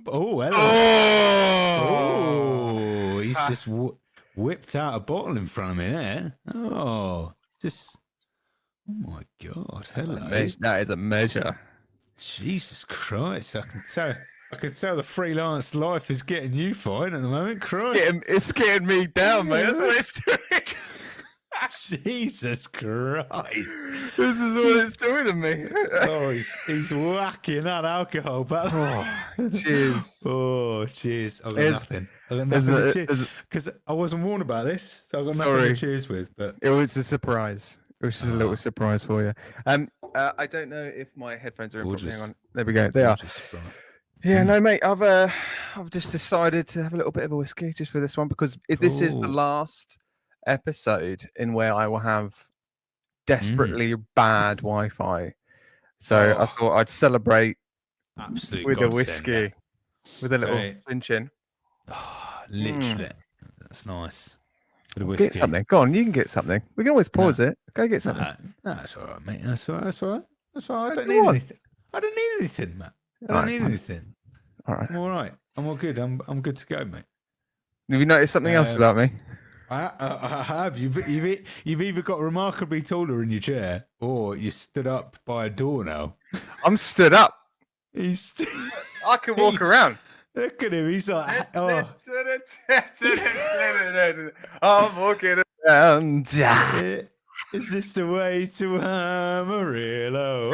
Oh, hello. Oh, he's just whipped out a bottle in front of me there. Oh, just. Oh my God! Hello. That is a measure. Jesus Christ! I can tell the freelance life is getting you fine at the moment. Christ, It's getting me down, mate. That's what it's doing. Jesus Christ! This is what it's doing to me. Oh, he's whacking that alcohol back. Oh, cheers. Oh, cheers. I've got nothing. I've got nothing to cheers. Because I wasn't warned about this, so I've got nothing to cheers with. But it was a surprise. It was just a little surprise for you. I don't know if my headphones are in properly. Hang on. There we go. They are. Yeah, no, mate. I've just decided to have a little bit of a whiskey just for this one because this is the last episode in where I will have desperately bad Wi-Fi. So I thought I'd celebrate with a whiskey, with a little pinch-in. Oh, literally, that's nice. Get something. Go on, you can get something. We can always pause it. Go get something. No, that's all right, mate. That's all right. That's all right. That's all right. I don't need anything. I don't need anything, Matt. I don't need anything. All right. I'm all right. I'm all good. I'm good to go, mate. Have you noticed something else about me? I have. You've either got remarkably taller in your chair, or you stood up by a door now. I'm stood up. I can walk around. Look at him. He's like, oh. I'm walking around. Is this the way to Amarillo?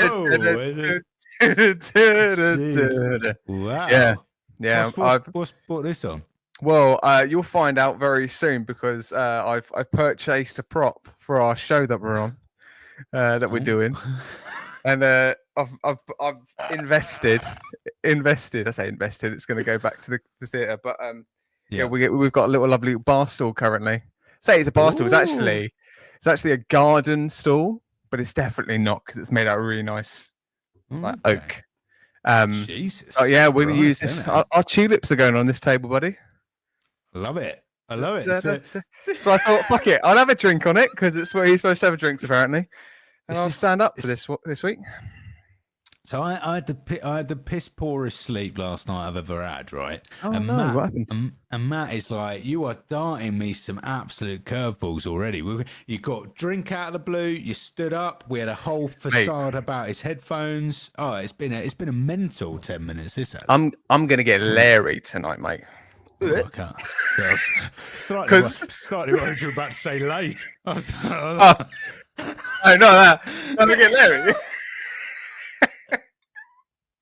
Wow. Yeah. What's brought this on? Well, you'll find out very soon because I've purchased a prop for our show that we're on, that we're doing, and I've invested. I say invested. It's going to go back to the theatre, but we've got a little lovely bar stool currently. Say it's a bar stool. It's actually a garden stool, but it's definitely not because it's made out of really nice oak. Jesus. Oh yeah, we're going to use this. Our tulips are going on this table, buddy. Love it. I love it. So I thought, fuck it, I'll have a drink on it because it's where you're supposed to have drinks apparently, and I'll stand up for this week. So I had the piss poorest sleep last night I've ever had, right? Oh, and no, what happened? And Matt is like, you are darting me some absolute curveballs already. You got drink out of the blue. You stood up. We had a whole facade about his headphones. Oh, it's been a mental 10 minutes. This I'm gonna get Larry tonight, mate. Oh, I can't. Slightly worried you were about to say late. I know that. I'm gonna get Larry.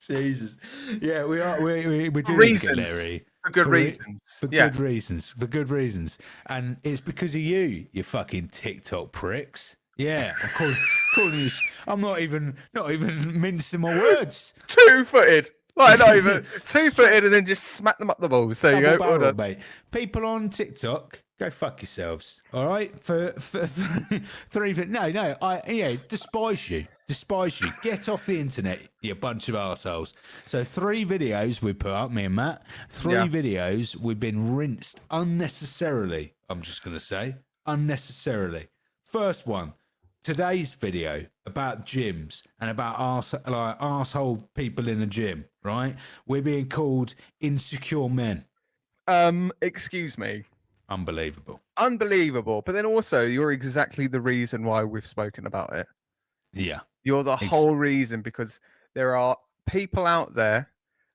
Jesus. Yeah, we are. We're doing reasons. Larry. For good reasons. For good reasons. For good reasons. And it's because of you fucking TikTok pricks. Yeah, of course. I'm not even mincing my words. 2-footed. Like, not even 2-footed and then just smack them up the balls. There you go. Barrel, mate. People on TikTok, go fuck yourselves. All right? For 3 no, I despise you. Get off the internet, you bunch of arseholes. So 3 videos we put up, me and Matt. 3 videos we've been rinsed unnecessarily. I'm just gonna say unnecessarily. First one, today's video about gyms and about arsehole people in a gym, right? We're being called insecure men. Excuse me. Unbelievable. But then also, you're exactly the reason why we've spoken about it. Yeah. You're the whole reason, because there are people out there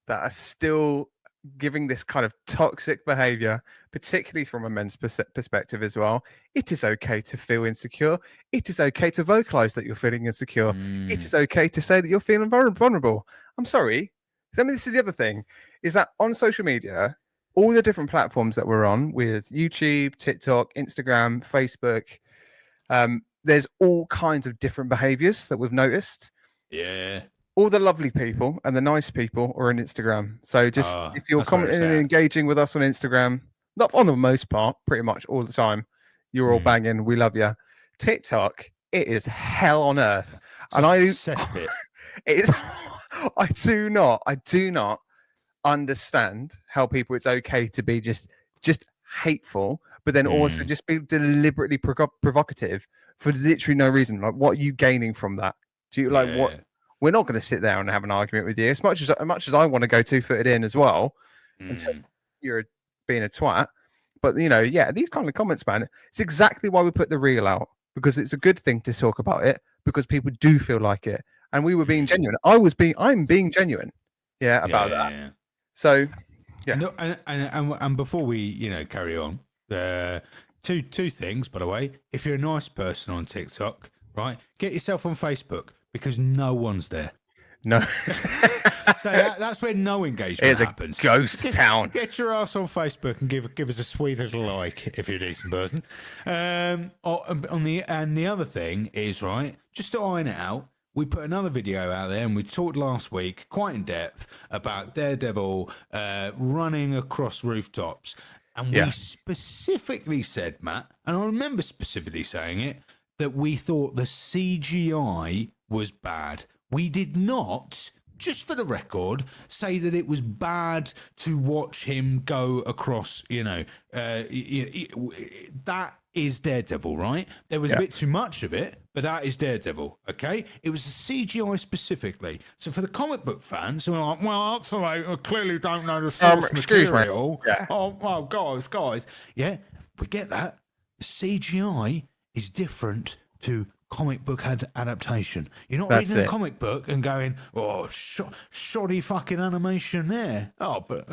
that are still giving this kind of toxic behavior, particularly from a men's perspective as well. It is okay to feel insecure. It is okay to vocalize that you're feeling insecure. It is okay to say that you're feeling vulnerable. I'm sorry. I mean, this is the other thing, is that on social media, all the different platforms that we're on with YouTube, TikTok, Instagram, Facebook, there's all kinds of different behaviors that we've noticed. Yeah. All the lovely people and the nice people are on Instagram. So just if you're commenting and engaging with us on Instagram, not on the most part, pretty much all the time, you're all banging. We love you. TikTok, it is hell on earth. And it is. I do not understand how people, it's okay to be just hateful, but then also just be deliberately provocative for literally no reason. Like, what are you gaining from that? Do you like We're not going to sit there and have an argument with you. As much as I want to go 2-footed in as well, until you're being a twat. But these kind of comments, man, it's exactly why we put the reel out, because it's a good thing to talk about it, because people do feel like it, and we were being genuine. I'm being genuine, about that. Yeah. So, yeah. And before we carry on, two things, by the way. If you're a nice person on TikTok, right, get yourself on Facebook, because no one's there. No. So that's where no engagement happens. It's a ghost town. Get your ass on Facebook and give us a sweet little like if you're a decent person. And the other thing is, right, just to iron it out, we put another video out there, and we talked last week quite in depth about Daredevil running across rooftops. And we specifically said, Matt, and I remember specifically saying it, that we thought the CGI was bad. We did not, just for the record, say that it was bad to watch him go across, that is Daredevil, right? There was a bit too much of it, but that is Daredevil, okay? It was the CGI specifically. So for the comic book fans who are like, well, absolutely, I clearly don't know the source material. Yeah. Oh, well, guys. Yeah, we get that. The CGI is different to comic book adaptation. You're not reading a comic book and going, oh, shoddy fucking animation there. Oh, but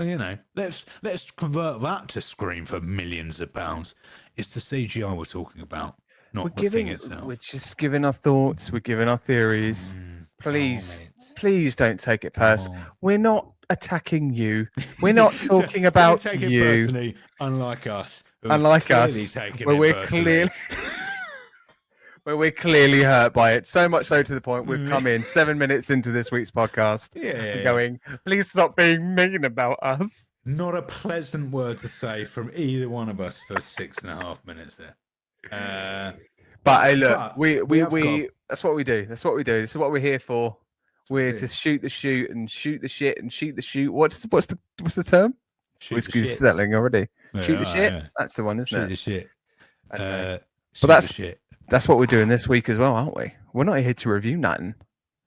let's convert that to screen for millions of pounds. It's the CGI we're talking about, not the thing itself. We're just giving our thoughts. We're giving our theories. Please don't take it personally. We're not attacking you. We're not talking about take you. It personally, unlike us. Where we're clearly hurt by it, so much so to the point we've come in 7 minutes into this week's podcast going, please stop being mean about us. Not a pleasant word to say from either one of us for 6.5 minutes there. But hey, look, we that's what we do. That's what we do. This is what we're here for. We're to shoot the shoot and shoot the shit and shoot the shoot. What's the term? Whiskey's settling already. Shoot the shit. Yeah. That's the one, isn't it? Shoot the shit. But that's what we're doing this week as well, aren't we? We're not here to review nothing.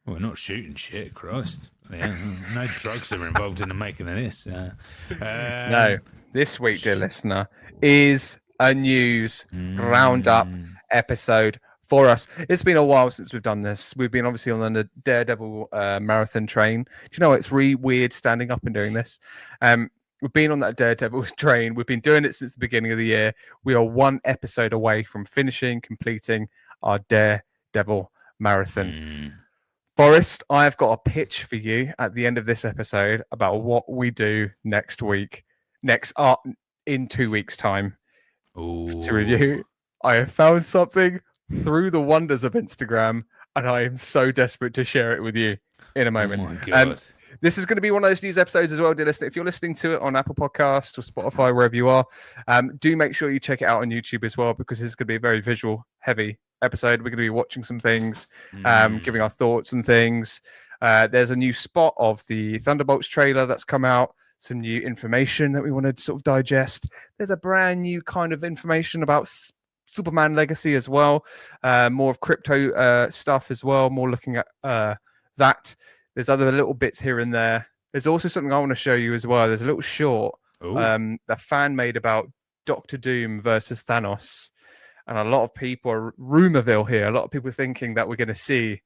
Well, we're not shooting shit, Christ. Yeah, no drugs are involved in the making of this. No, this week, dear listener, is a news roundup episode for us. It's been a while since we've done this. We've been obviously on the Daredevil marathon train. Do you know, it's really weird standing up and doing this. We've been on that Daredevil train. We've been doing it since the beginning of the year. We are one episode away from completing our Daredevil marathon. Forrest, I've got a pitch for you at the end of this episode about what we do next week, in 2 weeks' time. To review. I have found something through the wonders of Instagram, and I am so desperate to share it with you in a moment. Oh my God. This is going to be one of those news episodes as well, dear listener. If you're listening to it on Apple Podcasts or Spotify, wherever you are, do make sure you check it out on YouTube as well, because this is going to be a very visual heavy episode. We're going to be watching some things, giving our thoughts and things. There's a new spot of the Thunderbolts trailer that's come out, some new information that we want to sort of digest. There's a brand new kind of information about Superman Legacy as well, more of crypto stuff as well, more looking at that. There's other little bits here and there. There's also something I want to show you as well. There's a little short that fan made about Doctor Doom versus Thanos. And a lot of people are rumorville here. A lot of people thinking that we're going to see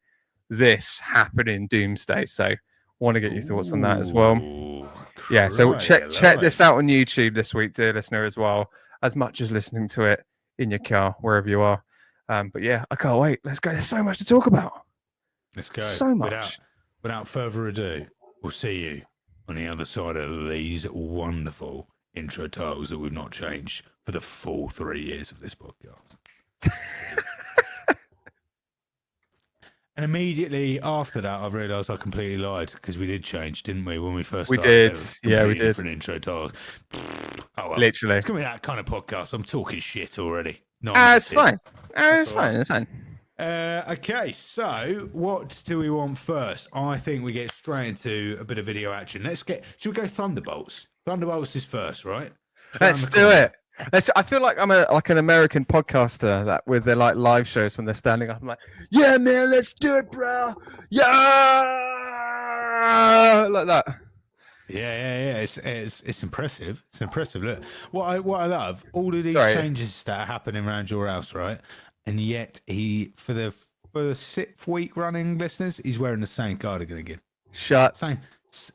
this happen in Doomsday. So want to get your thoughts on that as well. Yeah, so check this out on YouTube this week, dear listener, as well, as much as listening to it in your car, wherever you are. But yeah, I can't wait. Let's go. There's so much to talk about. Let's go. So much. Without further ado, we'll see you on the other side of these wonderful intro titles that we've not changed for the full 3 years of this podcast. And immediately after that, I realised I completely lied, because we did change, didn't we, when we first started? We did. Yeah, we did. Different intro titles. Oh, well. Literally. It's going to be that kind of podcast. I'm talking shit already. It's fine. It's fine. Okay, so what do we want first? I think we get straight into a bit of video action. Should we go Thunderbolts? Thunderbolts is first, right? Let's do it. I feel like I'm like an American podcaster that with their like live shows when they're standing up. I'm like, yeah, man, let's do it, bro. Yeah, like that. Yeah. It's impressive. It's impressive. Look, what I love, all of these Sorry. changes that are happening around your house, right? And yet for the 6th week running, listeners, he's wearing the same cardigan again. Shut.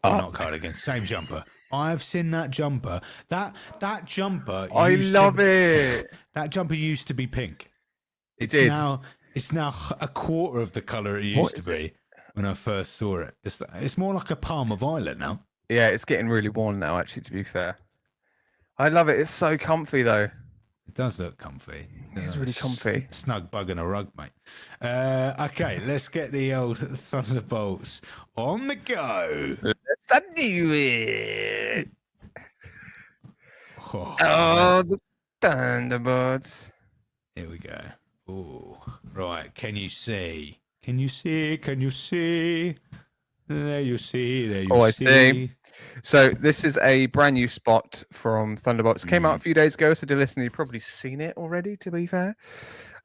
Not cardigan, same jumper. I've seen that jumper. That jumper. I love it. That jumper used to be pink. It's now a quarter of the color it used to be when I first saw it. It's more like a palm of violet now. Yeah, it's getting really worn now. Actually, to be fair, I love it. It's so comfy though. It does look comfy. It's really comfy. Snug bug in a rug, mate. Okay, let's get the old Thunderbolts on the go. Let's do it. Oh, The Thunderbolts. Here we go. Oh, right. Can you see? Can you see? Can you see? There you see. There you see. I see. So this is a brand new spot from Thunderbolts. Came out a few days ago, so dear listener, you've probably seen it already. To be fair,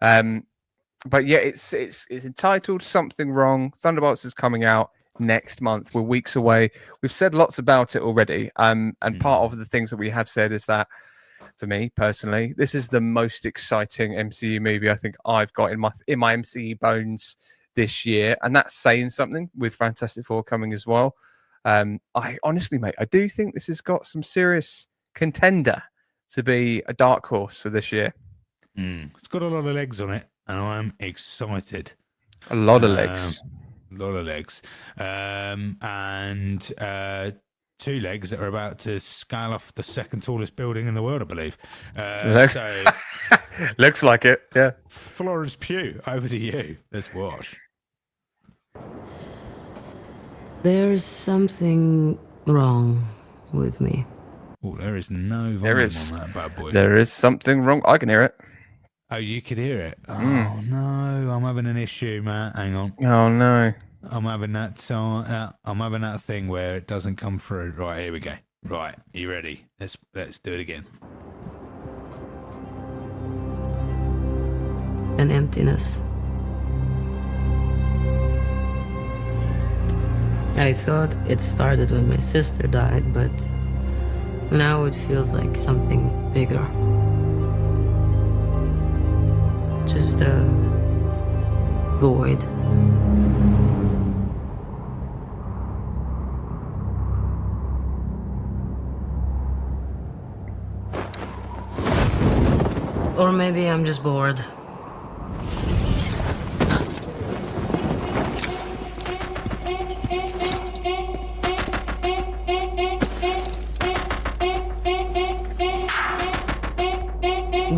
but yeah, it's entitled "Something Wrong." Thunderbolts is coming out next month. We're weeks away. We've said lots about it already, and part of the things that we have said is that, for me personally, this is the most exciting MCU movie I think I've got in my MCU bones this year, and that's saying something. With Fantastic Four coming as well. I honestly, mate, I do think this has got some serious contender to be a dark horse for this year. It's got a lot of legs on it, and I'm excited. A lot of legs. A lot of legs. And 2 legs that are about to scale off the 2nd tallest building in the world, I believe. So looks like it, yeah. Florence Pugh, over to you. Let's watch. There's something wrong with me. Oh, there is no volume on that bad boy. There is something wrong. I can hear it. Oh, you could hear it. Oh no, I'm having an issue, Matt. Hang on. Oh no. I'm having that thing where it doesn't come through. Right, here we go. Right, you ready? Let's do it again. An emptiness. I thought it started when my sister died, but now it feels like something bigger. Just a void. Or maybe I'm just bored.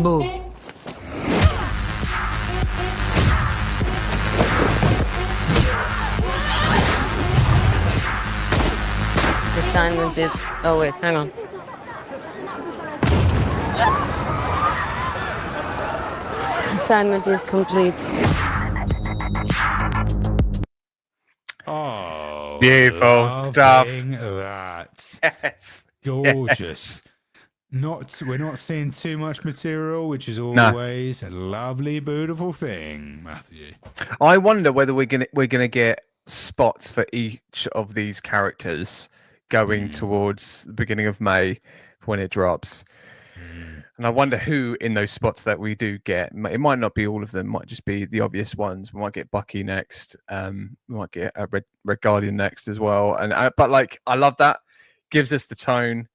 Boo. Assignment is... Oh wait, hang on. Assignment is complete. Oh, beautiful stuff. That Yes. gorgeous. Yes. We're not seeing too much material, which is always a lovely, beautiful thing, Matthew. I wonder whether we're gonna get spots for each of these characters going towards the beginning of May when it drops. And I wonder who in those spots that we do get. It might not be all of them. It might just be the obvious ones. We might get Bucky next. We might get a Red Guardian next as well. But like, I love that. Gives us the tone.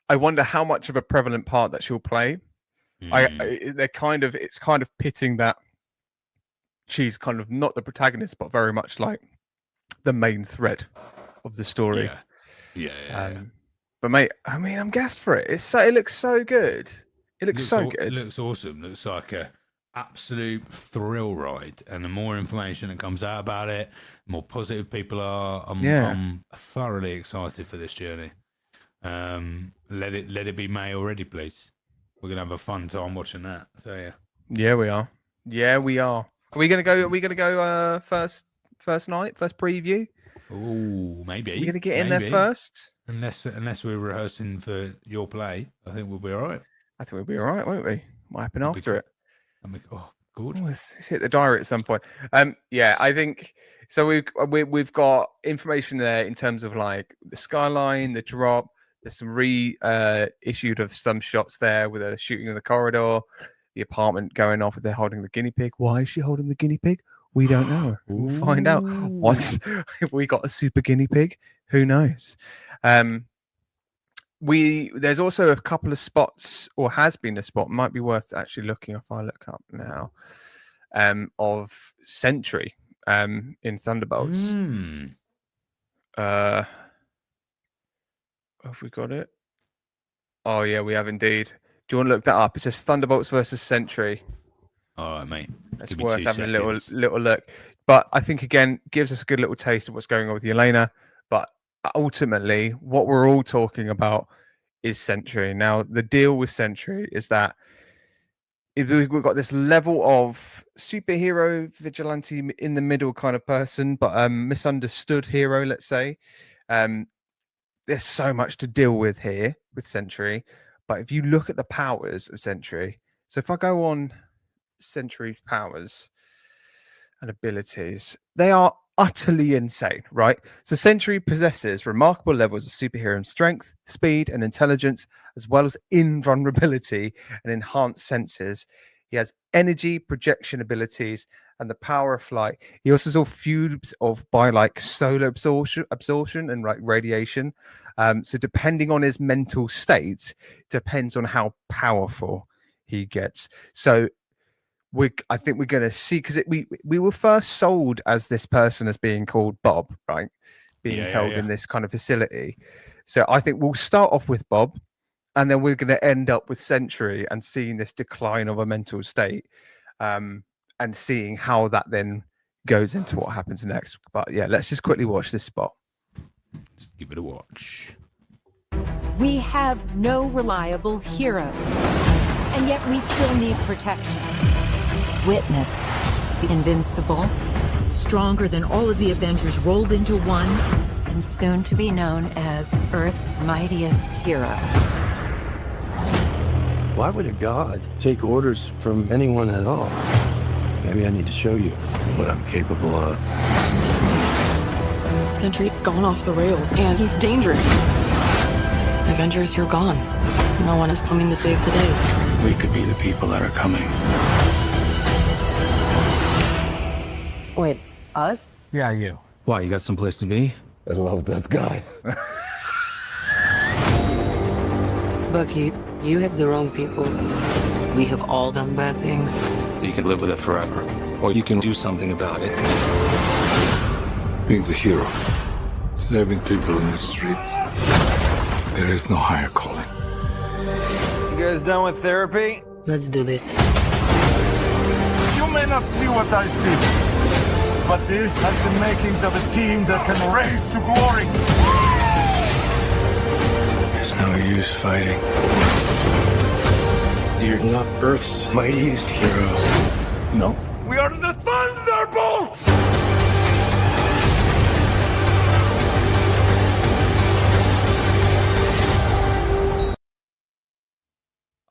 I wonder how much of a prevalent part that she'll play. It's kind of pitting that she's kind of not the protagonist, but very much like the main thread of the story. Yeah. But mate, I mean, I'm gassed for it. It looks so good. It looks so good. It looks awesome. Looks like a absolute thrill ride. And the more information that comes out about it, the more positive people are. I'm thoroughly excited for this journey. Let it be May already, please. We're gonna have a fun time watching that. I tell you. Yeah, we are. Are we gonna go? First night, first preview. Oh, maybe. We're gonna get in there first. Unless we're rehearsing for your play, I think we'll be all right. I think we'll be all right, won't we? What happened after it? Oh, good. Let's hit the diary at some point. Yeah, I think so. We've got information there in terms of like the skyline, the drop. There's some issued of some shots there with a shooting in the corridor, the apartment going off. They're holding the guinea pig. Why is she holding the guinea pig? We don't know. We'll find out once we got a super guinea pig. Who knows? There's also a couple of spots, or has been a spot, might be worth actually looking if I look up now, of Sentry in Thunderbolts. Have we got it? Oh yeah, we have indeed. Do you want to look that up? It's just Thunderbolts versus Sentry. All right, mate. It's worth having a little look. But I think again gives us a good little taste of what's going on with Yelena. But ultimately, what we're all talking about is Sentry. Now, the deal with Sentry is that if we've got this level of superhero vigilante in the middle kind of person, but misunderstood hero, let's say. There's so much to deal with here with Sentry. But if you look at the powers of Sentry, so if I go on Sentry's powers and abilities, they are utterly insane, right? So Sentry possesses remarkable levels of superhero strength, speed, and intelligence, as well as invulnerability and enhanced senses. He has energy, projection abilities, and the power of flight. He also saw fumes by like solar absorption and like radiation. So depending on his mental state, depends on how powerful he gets. So I think we're going to see, because we were first sold as this person as being called Bob, right? Being held in this kind of facility. So I think we'll start off with Bob, and then we're going to end up with Sentry and seeing this decline of a mental state, and seeing how that then goes into what happens next. But yeah, let's just quickly watch this spot. Just give it a watch. We have no reliable heroes, and yet we still need protection. Witness the invincible, stronger than all of the Avengers rolled into one, and soon to be known as Earth's mightiest hero. Why would a god take orders from anyone at all? Maybe I need to show you what I'm capable of. Sentry's gone off the rails, and he's dangerous. Avengers, you're gone. No one is coming to save the day. We could be the people that are coming. Wait, us? Yeah, you. Why, you got someplace to be? I love that guy. Bucky, you have the wrong people. We have all done bad things. You can live with it forever, or you can do something about it. Being the hero, saving people in the streets, there is no higher calling. You guys done with therapy? Let's do this. You may not see what I see, but this has the makings of a team that can raise to glory. There's no use fighting. You're not Earth's mightiest heroes. No. We are the Thunderbolts!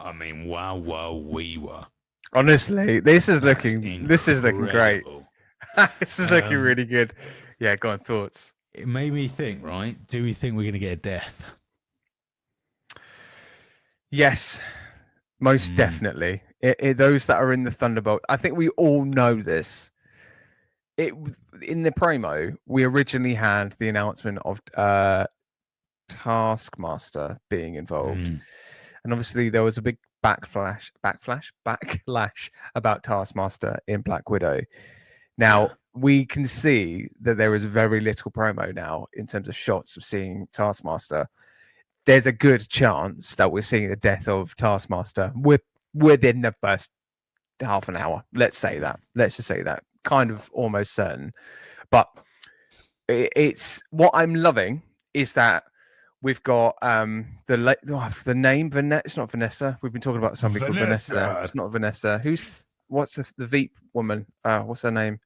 I mean, wow, we were. Honestly, this is looking great. This is looking really good. Yeah, go on, thoughts. It made me think, right? Do we think we're going to get a death? Yes, most definitely. Those that are in the Thunderbolt, I think we all know this. In the promo, we originally had the announcement of Taskmaster being involved, and obviously there was a big backlash about Taskmaster in Black Widow. Now we can see that there is very little promo now in terms of shots of seeing Taskmaster. There's a good chance that we're seeing the death of Taskmaster within the first half an hour. Let's just say that. Kind of almost certain. But it's what I'm loving is that we've got the name Vanessa. It's not Vanessa. We've been talking about somebody called Vanessa there. It's not Vanessa. What's the Veep woman? What's her name?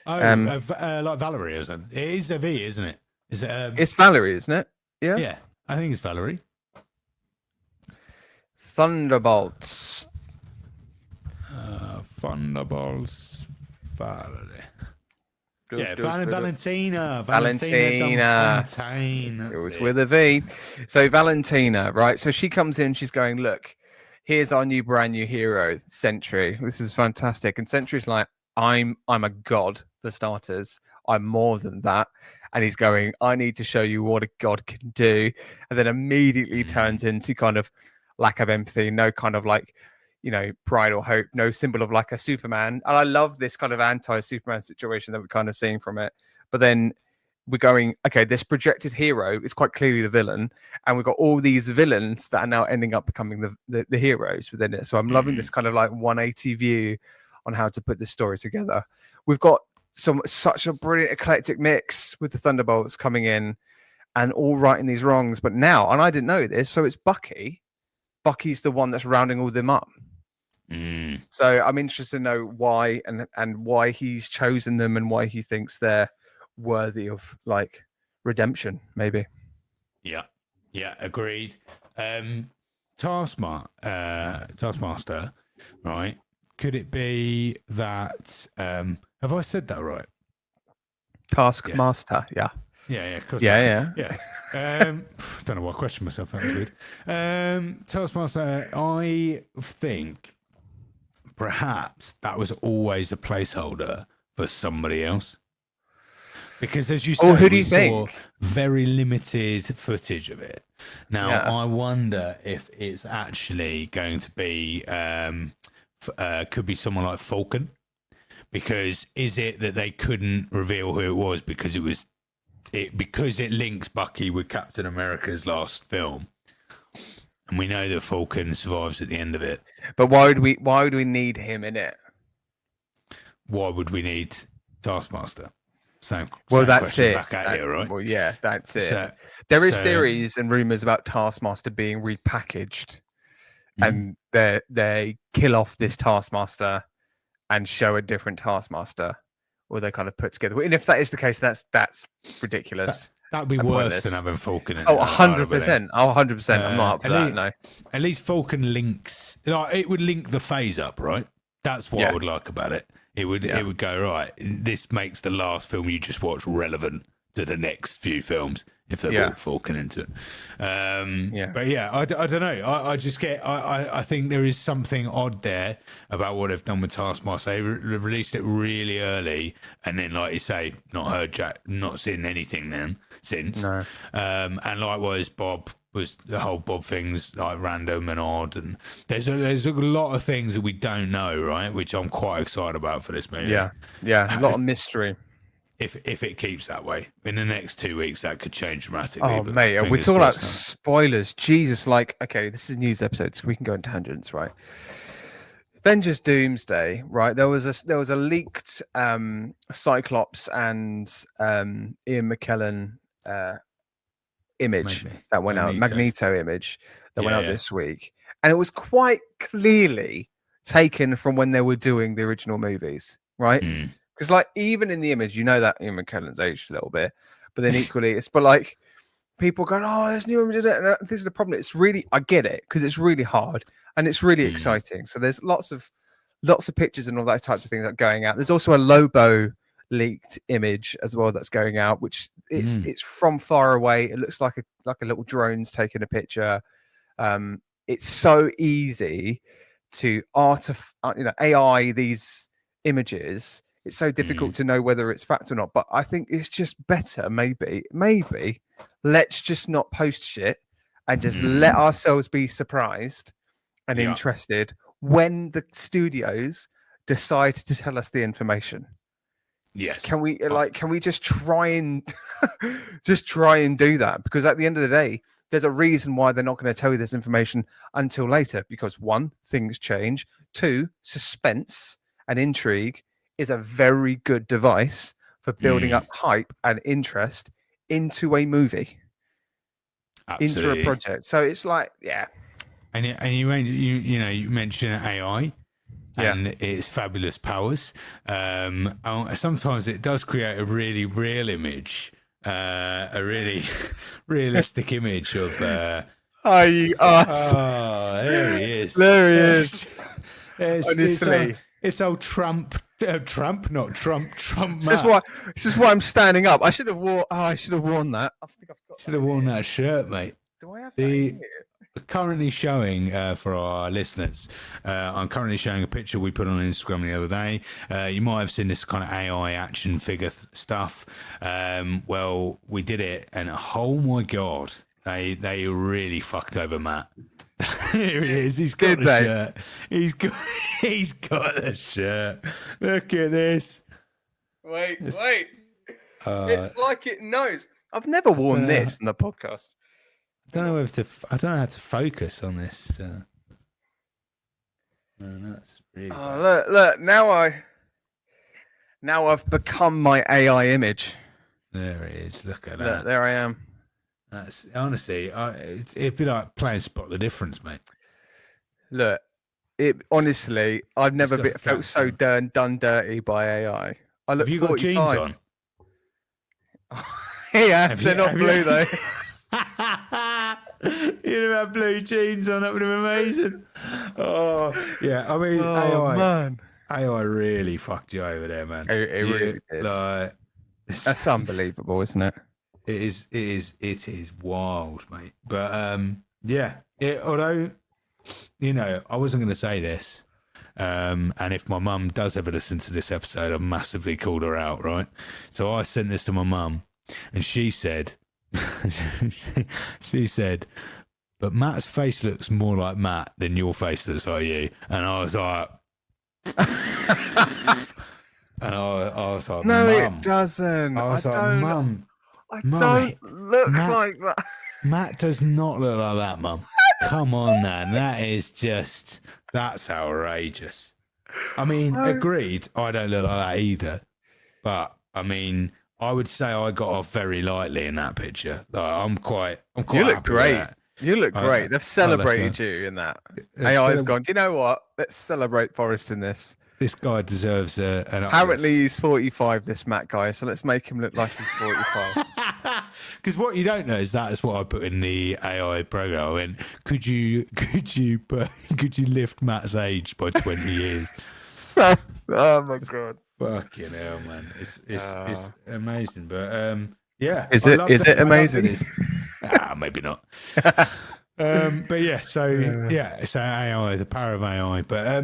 Oh, like Valerie, isn't it? It is a V, isn't it? Is it? It's Valerie, isn't it? Yeah. Yeah, I think it's Valerie. Thunderbolts. Thunderbolts. Yeah, Valentina. Valentina. Valentine. It was with a V. So Valentina, right? So she comes in, she's going, look, here's our brand new hero, Sentry. This is fantastic. And Sentry's like, I'm a god for starters. I'm more than that. And he's going, I need to show you what a god can do. And then immediately turns into kind of lack of empathy, no kind of like, pride or hope, no symbol of like a Superman. And I love this kind of anti-Superman situation that we're kind of seeing from it. But then we're going, okay, this projected hero is quite clearly the villain. And we've got all these villains that are now ending up becoming the heroes within it. So I'm loving this kind of like 180 view on how to put this story together. We've got such a brilliant eclectic mix with the Thunderbolts coming in and all righting these wrongs. But now, and I didn't know this, so it's Bucky. Bucky's the one that's rounding all them up. So I'm interested to know why and why he's chosen them and why he thinks they're worthy of like redemption, maybe. Yeah, agreed. Taskmaster, right? Could it be that? Have I said that right? Taskmaster, yes. Yeah. Of course yeah. Don't know why I questioned myself. That was weird. Taskmaster, I think perhaps that was always a placeholder for somebody else. Because as you say, who do you saw think? Very limited footage of it. Now, I wonder if it's actually going to be, could be someone like Falcon. Because is it that they couldn't reveal who it was because because it links Bucky with Captain America's last film, and we know that Falcon survives at the end of it. But why would we need him in it? Why would we need Taskmaster? Same that's it. Back at here, right? Well, yeah, that's it. So, there is theories and rumors about Taskmaster being repackaged, and they kill off this Taskmaster and show a different Taskmaster, or they kind of put together. And if that is the case, that's ridiculous. That would be worse than having Falcon in it. 100%. 100%. I'm not up for that, no. At least Falcon links. It would link the phase up, right? That's what I would like about it. It would go, right, this makes the last film you just watched relevant to the next few films if they brought Falcon into it. But I don't know. I just get, I think there is something odd there about what they've done with Taskmaster. They released it really early, and then, like you say, not heard Jack, not seen anything since. No. And likewise, Bob was the whole Bob thing's like random and odd, and there's a lot of things that we don't know, right? Which I'm quite excited about for this movie. Yeah, a lot of mystery. If it keeps that way in the next 2 weeks, that could change dramatically. Oh, mate, we're talking about spoilers. Jesus, okay, this is a news episode, so we can go in tangents, right? Avengers Doomsday, right? There was a leaked Cyclops and Ian McKellen image that went out, Magneto image that went out this week, and it was quite clearly taken from when they were doing the original movies, right? Because even in the image, that Ian McKellen's aged a little bit, but then equally, but people going, "Oh, there's new image." And this is the problem. It's really, I get it, because it's really hard and it's really exciting. So there's lots of pictures and all that types of things that are going out. There's also a Lobo leaked image as well that's going out, which it's from far away. It looks like a little drone's taking a picture. It's so easy to AI these images. It's so difficult to know whether it's fact or not. But I think it's just better, maybe let's just not post shit and just let ourselves be surprised and interested when the studios decide to tell us the information. Yes. Can we just try and do that? Because at the end of the day, there's a reason why they're not going to tell you this information until later. Because 1, things change. 2, suspense and intrigue is a very good device for building up hype and interest into a movie, into a project. So it's And you mentioned AI. And its fabulous powers. Sometimes it does create a really real image, a really realistic image of Oh, you ass. Oh, there he is. There he is. Honestly, it's old Trump. Trump, not Trump. Trump. This is why I'm standing up. I should have worn that. I think I've got. Should have worn that shirt, mate. Do I have that here? Currently showing for our listeners, I'm currently showing a picture we put on Instagram the other day. You might have seen this kind of AI action figure stuff. Well, we did it, and oh my god, they really fucked over Matt. Here he is. He's got the shirt. He's got the shirt. Look at this. Wait. It's like it knows. I've never worn this in the podcast. I don't know how to focus on this. No, that's really bad. Look. Now I've become my AI image. There it is. Look at that. Look, there I am. That's honestly, it'd be like playing Spot the Difference, mate. Look, honestly, I've never felt so done dirty by AI. I look. Have you 45. got jeans on? Yeah, they're not blue though. You'd have had blue jeans on. That would have been amazing. Oh yeah, I mean, AI really fucked you over there, man. It really did. That's unbelievable, isn't it? It is wild, mate. But although I wasn't going to say this, and if my mum does ever listen to this episode, I've massively called her out, right? So I sent this to my mum, and she said, but Matt's face looks more like Matt than your face looks like you. And I was like, no, Mum. it doesn't. I was like, Mum. I don't look like that. Matt does not look like that, Mum. Come on, man. That's outrageous. I mean, agreed. I don't look like that either. But I mean, I would say I got off very lightly in that picture. Like, I'm quite. You look great. You look great. They've celebrated you in that. AI's gone. Do you know what? Let's celebrate Forrest in this. This guy deserves an uplift. Apparently he's 45, this Matt guy, so let's make him look like he's 45. Because what you don't know is that's what I put in the AI program. I went, could you lift Matt's age by 20 years? Oh my god. Fucking hell, man. It's amazing. But yeah. Is it amazing? Maybe not. But yeah, so AI, the power of AI. But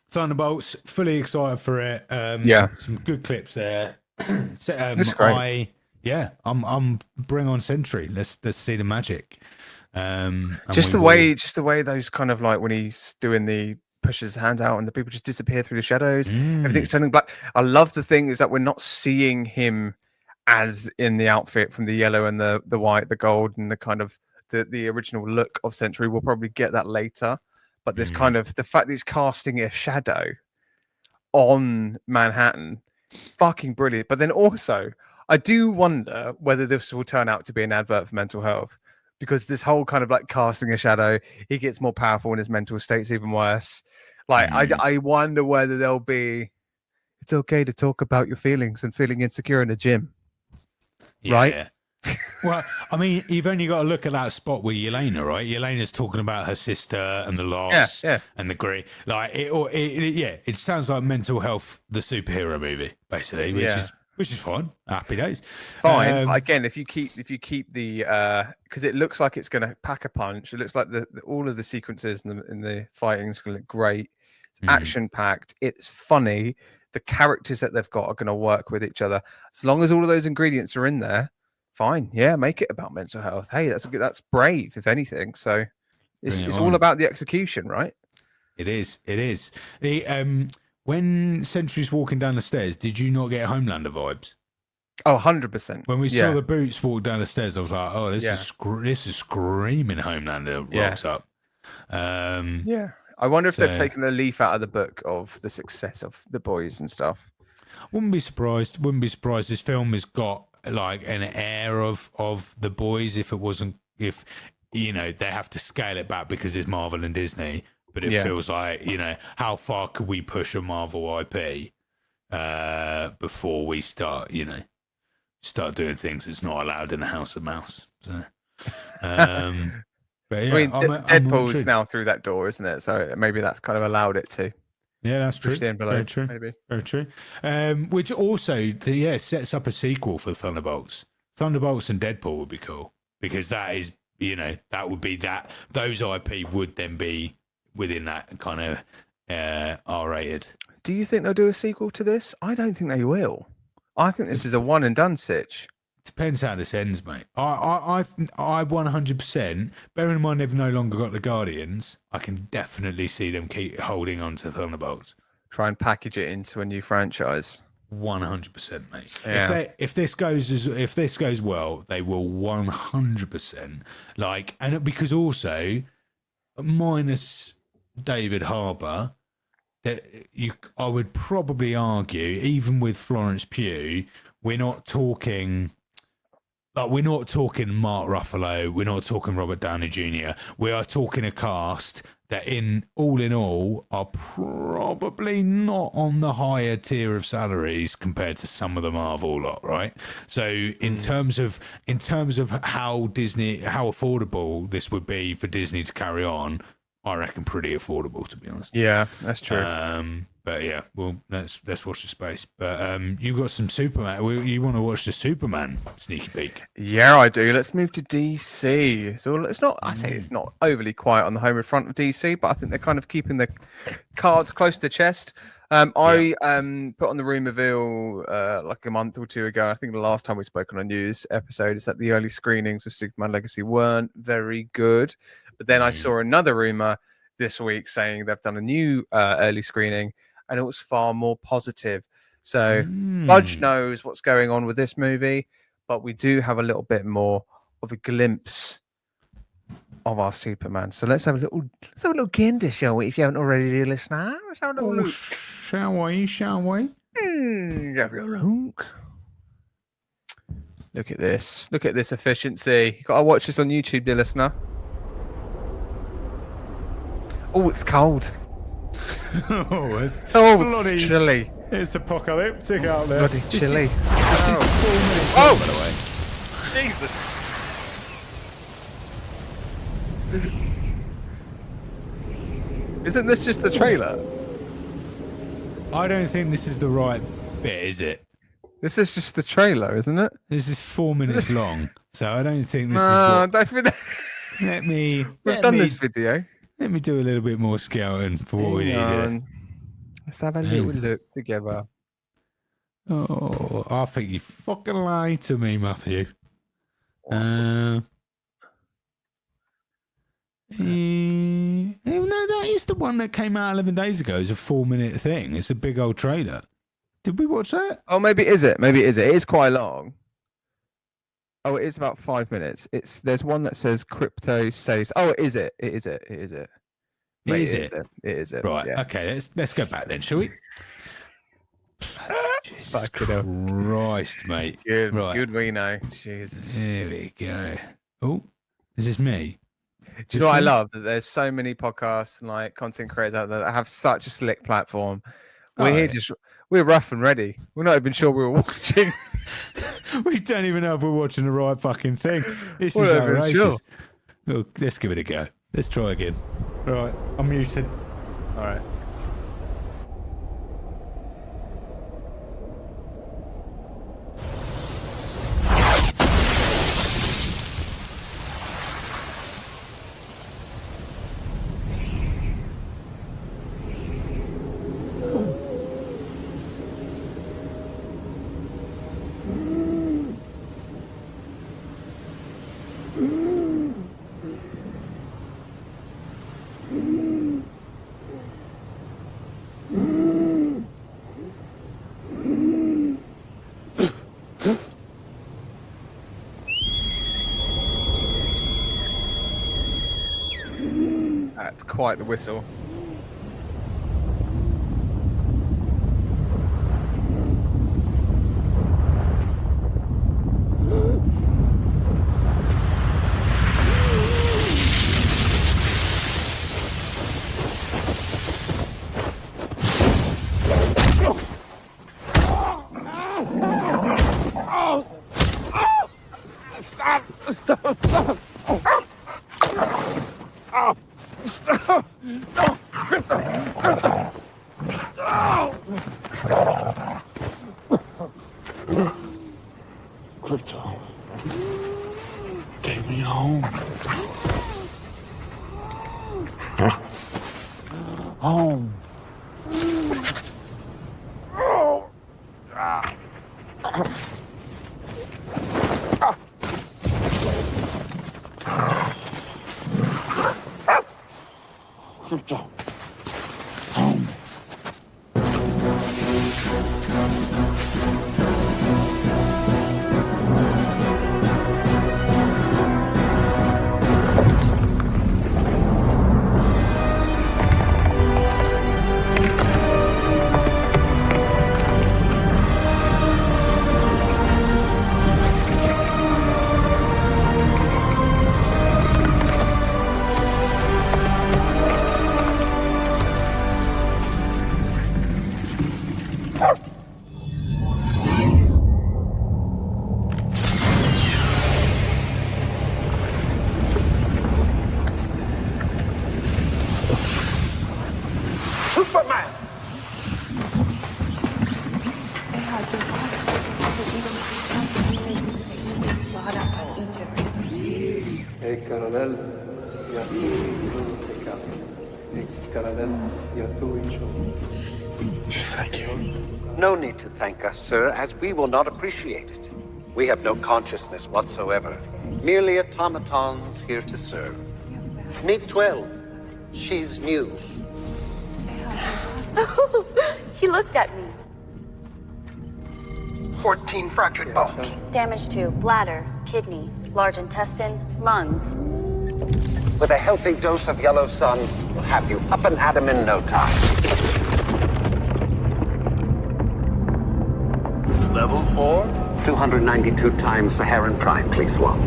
Thunderbolts, fully excited for it. Some good clips there. It's great. I'm bring on Sentry. Let's see the magic. Just the way those kind of like when he's doing the pushes his hand out and the people just disappear through the shadows. Everything's turning black. I love the thing is that we're not seeing him as in the outfit from the yellow and the white, the gold, and the kind of the original look of Sentry. We'll probably get that later. But this kind of the fact that he's casting a shadow on Manhattan, fucking brilliant. But then also, I do wonder whether this will turn out to be an advert for mental health, because this whole kind of like casting a shadow, he gets more powerful and his mental state's even worse. Like, I wonder whether there'll be, it's okay to talk about your feelings and feeling insecure in the gym, right? Well, I mean, you've only got to look at that spot with Yelena, right? Yelena's talking about her sister and the loss and the grief. Like, it sounds like Mental Health, the superhero movie, basically, which is fine. Happy days. Fine. Again, if you keep the because it looks like it's going to pack a punch. It looks like all of the sequences in the fighting is going to look great. It's action packed. It's funny. The characters that they've got are going to work with each other. As long as all of those ingredients are in there. Fine, make it about mental health. Hey, that's brave, if anything. So it's all about the execution, right? It is. When Sentry's walking down the stairs, did you not get Homelander vibes? Oh, 100%. When we saw the boots walk down the stairs, I was like, oh, this is screaming Homelander rocks up. I wonder if they've taken a leaf out of the book of the success of The Boys and stuff. Wouldn't be surprised. This film has got like an air of The Boys if they have to scale it back because it's Marvel and Disney, but it feels like, how far could we push a Marvel IP before we start doing things that's not allowed in the House of Mouse. So But yeah, I mean, I'm Deadpool's intrigued. now through that door, isn't it? So maybe that's kind of allowed it to Yeah, that's true. push the envelope. Very true. Maybe. Very true. Which also, sets up a sequel for Thunderbolts. Thunderbolts and Deadpool would be cool because that is, that would be that. Those IP would then be within that kind of R-rated. Do you think they'll do a sequel to this? I don't think they will. I think this is a one and done sitch. Depends how this ends, mate. I 100%. Bearing in mind they've no longer got the Guardians, I can definitely see them keep holding on to Thunderbolts. Try and package it into a new franchise. 100%, mate. Yeah. If this goes well, they will 100% and because also minus David Harbour, I would probably argue, even with Florence Pugh, we're not talking Mark Ruffalo, we're not talking Robert Downey Jr. We are talking a cast that in all are probably not on the higher tier of salaries compared to some of the Marvel lot, right? So in terms of how affordable this would be for Disney to carry on, I reckon pretty affordable, to be honest. Yeah, that's true. But yeah, well, let's watch the space. But you've got some Superman. You want to watch the Superman sneaky peek? Yeah, I do. Let's move to DC. So it's not. I say it's not overly quiet on the home front of DC, but I think they're kind of keeping the cards close to the chest. I put on the rumorville like a month or two ago. I think the last time we spoke on a news episode is that the early screenings of Superman Legacy weren't very good. But then I saw another rumor this week saying they've done a new early screening and it was far more positive. So Fudge knows what's going on with this movie, but we do have a little bit more of a glimpse of our Superman. So let's have a little gander, shall we? If you haven't already, dear listener, let's have a little look. Shall we? Have a look. Look at this. Look at this efficiency. You got to watch this on YouTube, dear listener. Oh, it's cold. It's chilly. It's apocalyptic out there. Bloody chilly. This is 4 minutes long, by the way. Jesus. Isn't this just the trailer? I don't think this is the right bit, is it? This is just the trailer, isn't it? This is 4 minutes long, so I don't think this is what... We've done this video. Let me do a little bit more scouting for what we need here. Let's have a little look together. Oh, I think you fucking lied to me, Matthew. No, that is the one that came out 11 days ago. It's a 4 minute thing. It's a big old trailer. Did we watch that? Oh, maybe it is it. Maybe it is it. It is quite long. Oh, it is about 5 minutes. There's one that says crypto saves. Oh, it is it. It is it. It is it. Mate, is it? It is it. Right. Yeah. Okay. Let's go back then, shall we? Jesus Christ, mate. Good. Right. Good. We know. Jesus. Here we go. Oh, is this me? Do you know what I love? That there's so many podcasts and like content creators out there that have such a slick platform. We're rough and ready. We're not even sure we were watching. We don't even know if we're watching the right fucking thing. This is We're not even outrageous. sure. Well, let's give it a go. Let's try again. Right, I'm muted. All right. That's quite the whistle. Stop! Crypto. Take me home. Home. Crypto. Home. Superman! Thank you. No need to thank us, sir, as we will not appreciate it. We have no consciousness whatsoever. Merely automatons here to serve. Meet 12. She's new. He looked at me. 14 fractured bones. Damage to bladder, kidney, large intestine, lungs. With a healthy dose of yellow sun, we'll have you up and at 'em in no time. Level 4? 292 times Saharan Prime, please, one.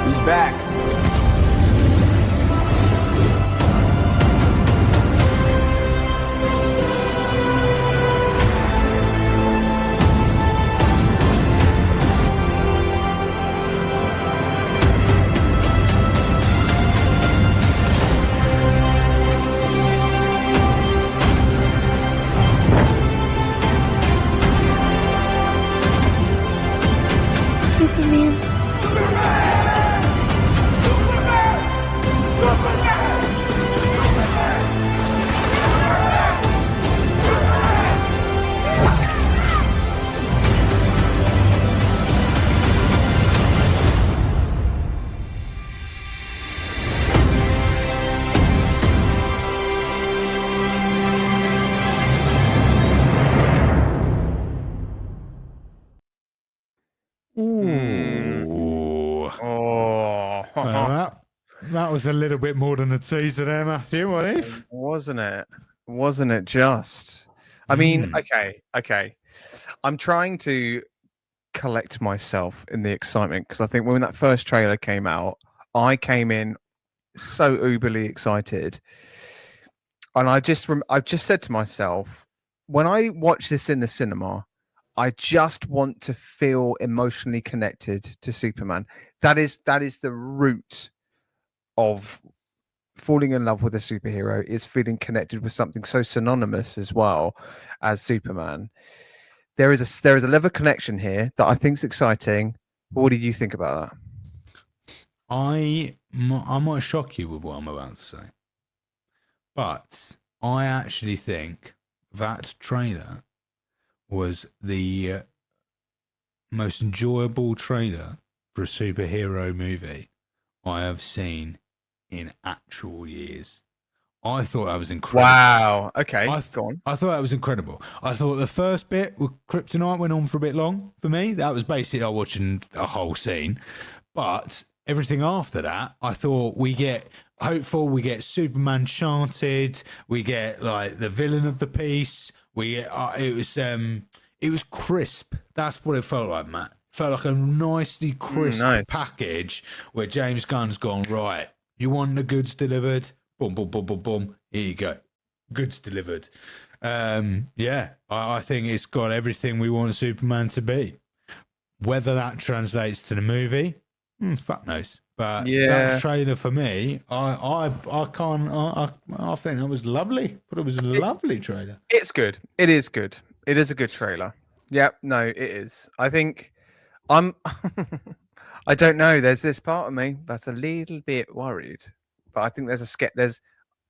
He's back. Ooh. Oh, Well, that was a little bit more than a teaser there, Matthew, wasn't it? wasn't it? Wasn't it just? I mean, okay. I'm trying to collect myself in the excitement because I think when that first trailer came out, I came in so uberly excited, and I just said to myself, when I watch this in the cinema, I just want to feel emotionally connected to Superman. That is the root of falling in love with a superhero, is feeling connected with something so synonymous as well as Superman. There is a level of connection here that I think is exciting. What did you think about that? I might shock you with what I'm about to say, but I actually think that trailer was the most enjoyable trailer for a superhero movie I have seen in actual years. I thought that was incredible. Wow. Okay. Go on. I thought that was incredible. I thought the first bit with Kryptonite went on for a bit long for me. That was basically like watching a whole scene. But everything after that, I thought we get hopeful, we get Superman chanted, we get like the villain of the piece. We get it was crisp. That's what it felt like, Matt. Felt like a nicely crisp nice. package where James Gunn's gone, right, you want the goods delivered? Boom, boom, boom, boom, boom. Here you go. Goods delivered. I think it's got everything we want Superman to be. Whether that translates to the movie, fuck knows. But that trailer for me, I think that was lovely. But it was a lovely trailer. It's good. It is good. It is a good trailer. Yeah, no, it is. I think I don't know. There's this part of me that's a little bit worried, but I think there's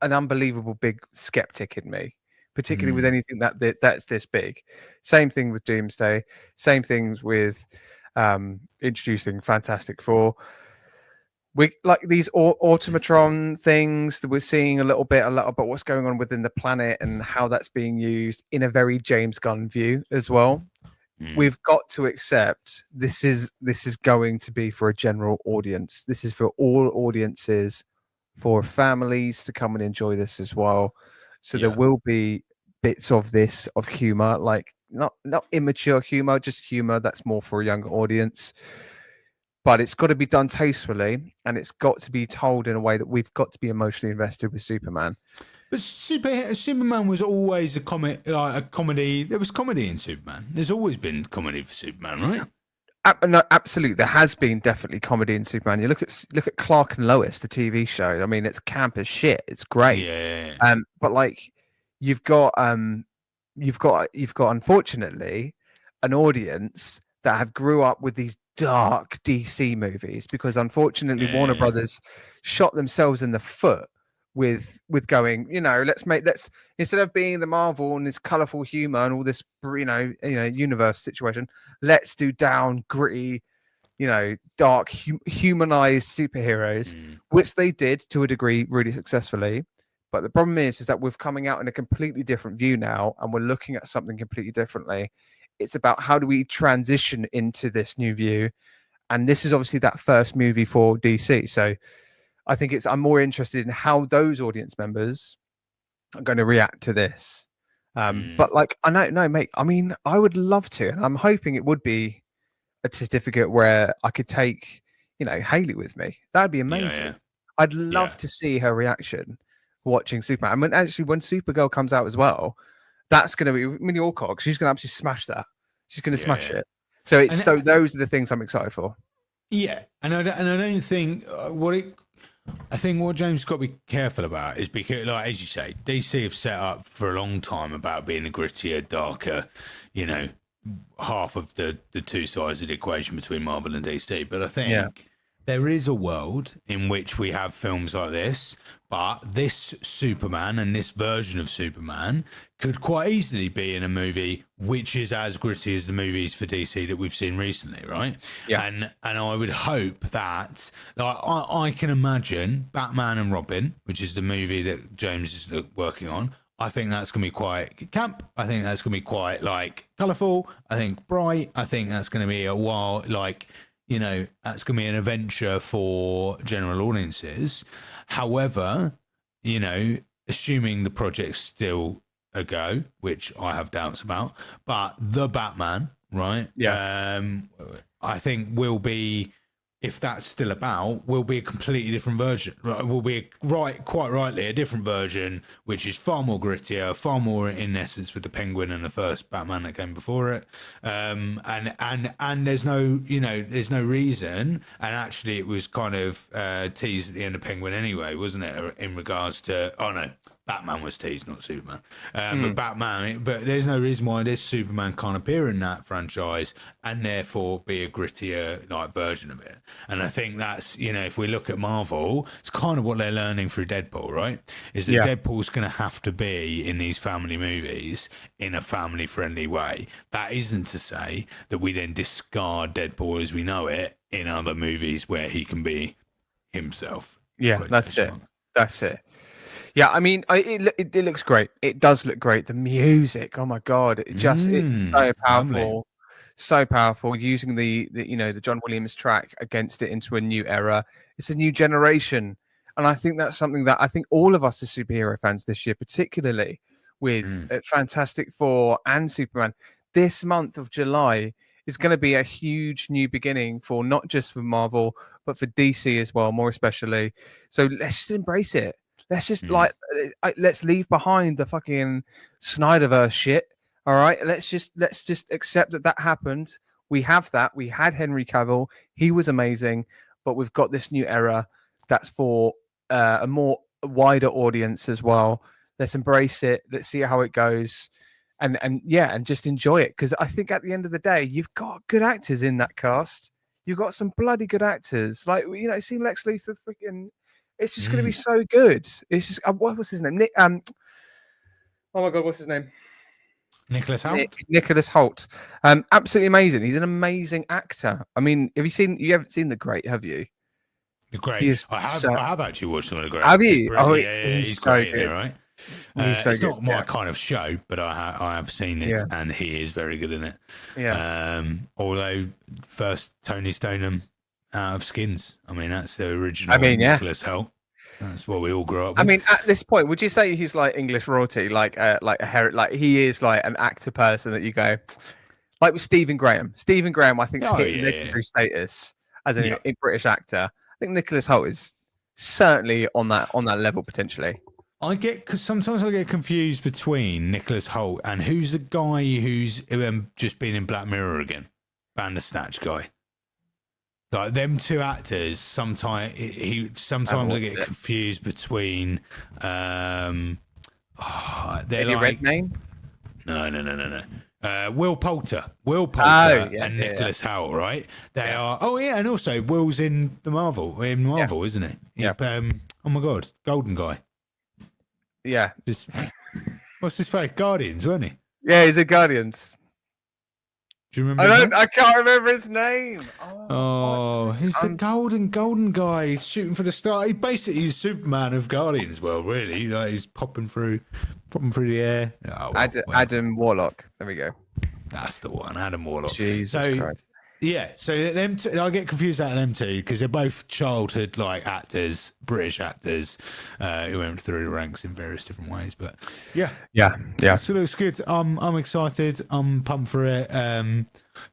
an unbelievable big skeptic in me, particularly with anything that's this big. Same thing with Doomsday. Same things with introducing Fantastic Four. We like these automatron things that we're seeing a little bit about what's going on within the planet and how that's being used in a very James Gunn view as well. We've got to accept this is going to be for a general audience. This is for all audiences, for families to come and enjoy this as well. So there will be bits of this of humor, like not immature humor, just humor that's more for a younger audience. But it's got to be done tastefully, and it's got to be told in a way that we've got to be emotionally invested with Superman. But Superman was always a comedy. There was comedy in Superman. There's always been comedy for Superman, right? No, absolutely. There has been definitely comedy in Superman. You look at Clark and Lois, the TV show. I mean, it's camp as shit. It's great. Yeah. But like, you've got unfortunately an audience that have grew up with these dark DC movies because unfortunately Warner Brothers shot themselves in the foot with going, let's instead of being the Marvel and this colorful humor and all this universe situation, let's do down gritty, dark humanized superheroes, which they did to a degree really successfully. But the problem is that we're coming out in a completely different view now, and we're looking at something completely differently. It's about how do we transition into this new view, and this is obviously that first movie for DC. So I think I'm more interested in how those audience members are going to react to this. But like, I know, mate. I mean, I would love to, and I'm hoping it would be a certificate where I could take, Haley with me. That'd be amazing. Yeah. I'd love to see her reaction watching Superman. I mean, when Supergirl comes out as well, that's going to be Minnie Alcock. She's going to absolutely smash that. She's going to smash it. So those are the things I'm excited for. Yeah, and I don't think I think what James got to be careful about is because, like as you say, DC have set up for a long time about being a grittier, darker, half of the two sides of the equation between Marvel and DC. But I think there is a world in which we have films like this, but this Superman and this version of Superman could quite easily be in a movie which is as gritty as the movies for DC that we've seen recently, right? Yeah. And I would hope that, like, I can imagine Batman and Robin, which is the movie that James is working on. I think that's going to be quite camp. I think that's going to be quite, like, colourful. I think bright. I think that's going to be a wild, like, that's going to be an adventure for general audiences. However, assuming the project's still a go, which I have doubts about, but the Batman, right? Yeah. I think will be, if that's still about, will be a completely different version. Right? Will be quite rightly a different version, which is far more grittier, far more in essence with the Penguin and the first Batman that came before it. And there's no, there's no reason. And actually, it was kind of teased at the end of Penguin anyway, wasn't it? In regards to, Batman was teased, not Superman. But there's no reason why this Superman can't appear in that franchise and therefore be a grittier version of it. And I think that's, if we look at Marvel, it's kind of what they're learning through Deadpool, right? Is that Deadpool's going to have to be in these family movies in a family-friendly way. That isn't to say that we then discard Deadpool as we know it in other movies where he can be himself. Yeah, that's it. That's it. Yeah, I mean, it looks great. It does look great. The music, oh my god, it's so powerful, lovely. So powerful. Using the John Williams track against it into a new era. It's a new generation, and I think that's something that I think all of us as superhero fans this year, particularly with Fantastic Four and Superman, this month of July is going to be a huge new beginning for not just for Marvel, but for DC as well, more especially. So let's just embrace it. Let's just let's leave behind the fucking Snyderverse shit. All right, let's just accept that happened. We have that. We had Henry Cavill. He was amazing, but we've got this new era that's for a more wider audience as well. Let's embrace it. Let's see how it goes, and just enjoy it. Because I think at the end of the day, you've got good actors in that cast. You've got some bloody good actors. Like, you know, seeing Lex Luthor freaking. It's just going to be so good. It's just what was his name? Nick. Oh my god, what's his name? Nicholas Hoult. Nicholas Hoult. Absolutely amazing. He's an amazing actor. I mean, you haven't seen The Great, have you? The Great. I have actually watched some of The Great. Have you? He's so great, good. Right? It's not my kind of show, but I have seen it, and he is very good in it. Yeah. Although first Tony Stoneham out of Skins. I mean, that's the original Nicholas Hoult. That's what we all grew up with. I mean, at this point, would you say he's like English royalty, like he is like an actor person that you go, like with Stephen Graham? Stephen Graham, I think, is hitting legendary status as a British actor. I think Nicholas Hoult is certainly on that level potentially. Because sometimes I get confused between Nicholas Hoult and who's the guy who's just been in Black Mirror again, Bandersnatch guy. Like them two actors, sometimes I get confused between. They're Eddie Redmayne? No. Will Poulter, and Nicholas Hoult, right? They are. Oh yeah, and also Will's in Marvel, isn't he? Yeah. Oh my god, Golden Guy. Yeah. What's his face? Guardians, wasn't he? Yeah, he's in Guardians. Do you remember? I can't remember his name. He's the golden guy. He's shooting for the star. He basically is Superman of Guardians world, really. You know, he's popping through the air. Adam Warlock. There we go. That's the one, Adam Warlock. Jesus Christ. Yeah, so them I get confused out of them two because they're both childhood like actors, British actors, who went through the ranks in various different ways. But yeah. So it looks good. I'm excited. I'm pumped for it.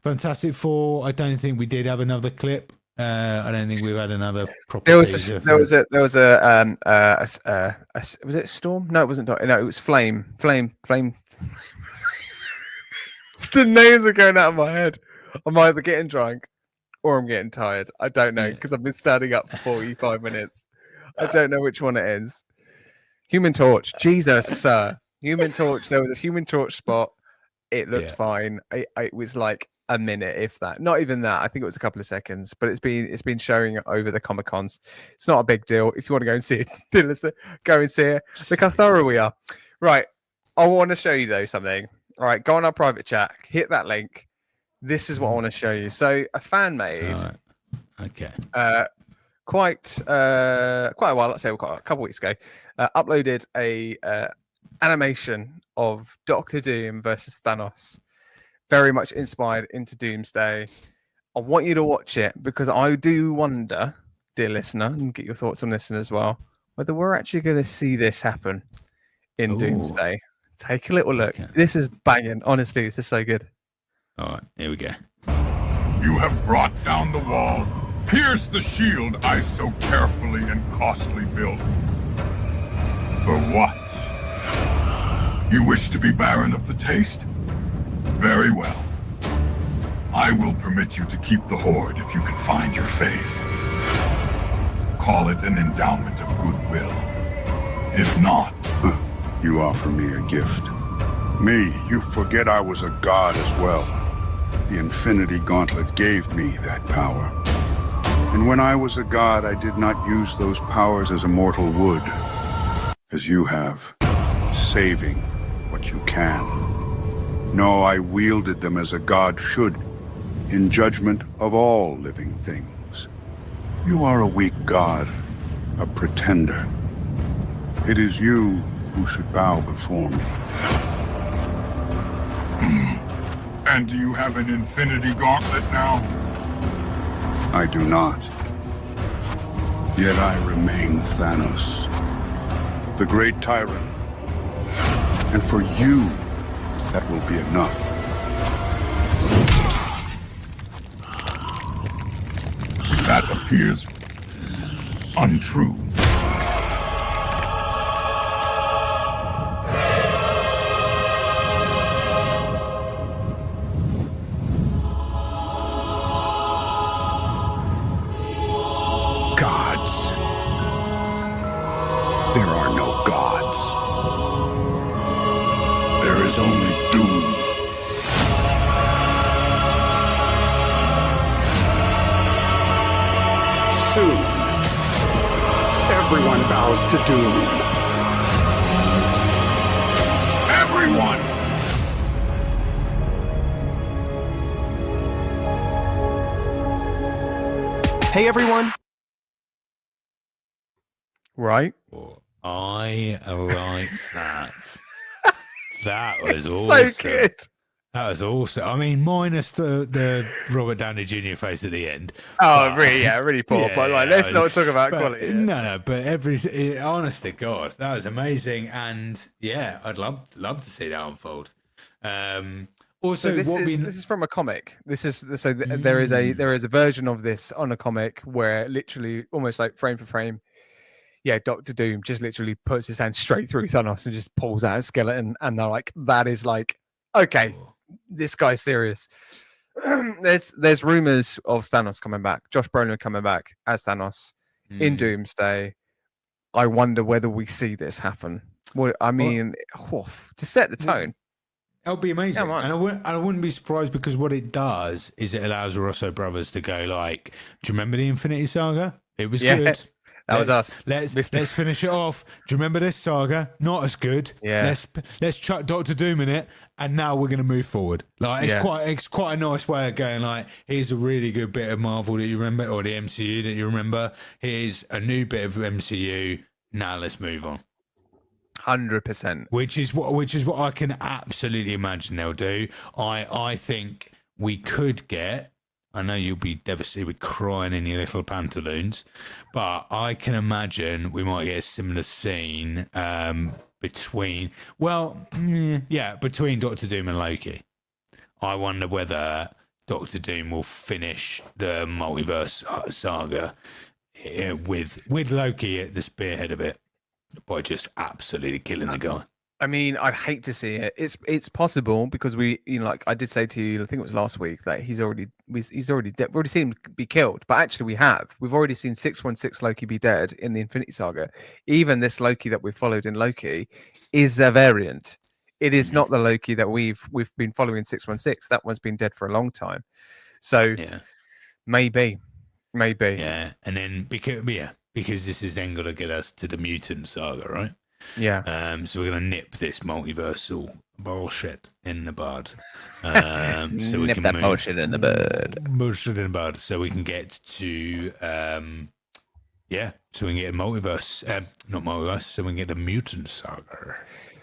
Fantastic Four. I don't think we did have another clip. I don't think we've had another proper. There was a was it Storm? No, it wasn't. No, it was Flame. The names are going out of my head. I'm either getting drunk or I'm getting tired. I don't know because I've been standing up for 45 minutes. I don't know which one it is. Human Torch. Jesus, sir. Human Torch. There was a Human Torch spot. It looked fine. It was like a minute, if that. Not even that. I think it was a couple of seconds. But it's been showing over the Comic Cons. It's not a big deal. If you want to go and see it, go and see it. Look how thorough we are. Right. I want to show you though something. All right. Go on our private chat. Hit that link. This is what I want to show you. So a fan made, quite a while, let's say a couple weeks ago, uploaded a animation of Doctor Doom versus Thanos, very much inspired into Doomsday. I want you to watch it because I do wonder, dear listener, and get your thoughts on this as well, whether we're actually going to see this happen in Doomsday. Take a little look. Okay. This is banging. Honestly, this is so good. All right, here we go. You have brought down the wall, pierced the shield I so carefully and costly built. For what? You wish to be Baron of the Taste? Very well. I will permit you to keep the Horde if you can find your faith. Call it an endowment of goodwill. If not... You offer me a gift. Me, you forget I was a god as well. The Infinity Gauntlet gave me that power. And when I was a god, I did not use those powers as a mortal would, as you have, saving what you can. No, I wielded them as a god should, in judgment of all living things. You are a weak god, a pretender. It is you who should bow before me. And do you have an Infinity Gauntlet now? I do not. Yet I remain Thanos, the great tyrant. And for you, that will be enough. That appears untrue. Gods. There are no gods. There is only doom. Soon, everyone bows to doom. Everyone! Hey, everyone. Right. I like that. That was So awesome. good. That was awesome. I mean, minus the Robert Downey Jr. face at the end. Oh, But- really poor. But like, let's not talk about but- quality. No, but honest to God, that was amazing, and yeah, I'd love to see that unfold. Also, So this is from a comic. There is a version of this on a comic where literally almost like frame for frame, Doctor Doom just literally puts his hand straight through Thanos and just pulls out a skeleton, and they're like, that is like, okay, this guy's serious. There's rumors of Thanos coming back, Josh Brolin coming back as Thanos in Doomsday. I wonder whether we see this happen. Well, I mean, to set the tone. That'll be amazing, Come on. and I wouldn't be surprised because what it does is it allows the Russo brothers to go like, "Do you remember the Infinity Saga? It was good. That was us. Let's finish it off. Do you remember this saga? Not as good. Yeah. Let's chuck Doctor Doom in it, and now we're going to move forward. Like it's quite a nice way of going. Like, here's a really good bit of Marvel that you remember, or the MCU that you remember. Here's a new bit of MCU. Now let's move on. 100%. Which is what I can absolutely imagine they'll do. I think we could get. I know you'll be devastated with crying in your little pantaloons, but I can imagine we might get a similar scene between Doctor Doom and Loki. I wonder whether Doctor Doom will finish the multiverse saga with Loki at the spearhead of it by just absolutely killing the guy. I mean, I'd hate to see it. It's possible because like I did say to you, I think it was last week, that he's already dead. We've already seen him be killed, but actually we've already seen 616 Loki be dead in the Infinity Saga. Even this Loki that we've followed in Loki is a variant. It is not the Loki that we've been following 616. That one's been dead for a long time. So maybe. Yeah, and then because this is then going to get us to the mutant saga, right? Yeah. So we're going to nip this multiversal bullshit in the bud. So we Nip can that bullshit in the bud. Bullshit in the bud. So we can get to so we can get a multiverse, not multiverse. So we can get the mutant saga.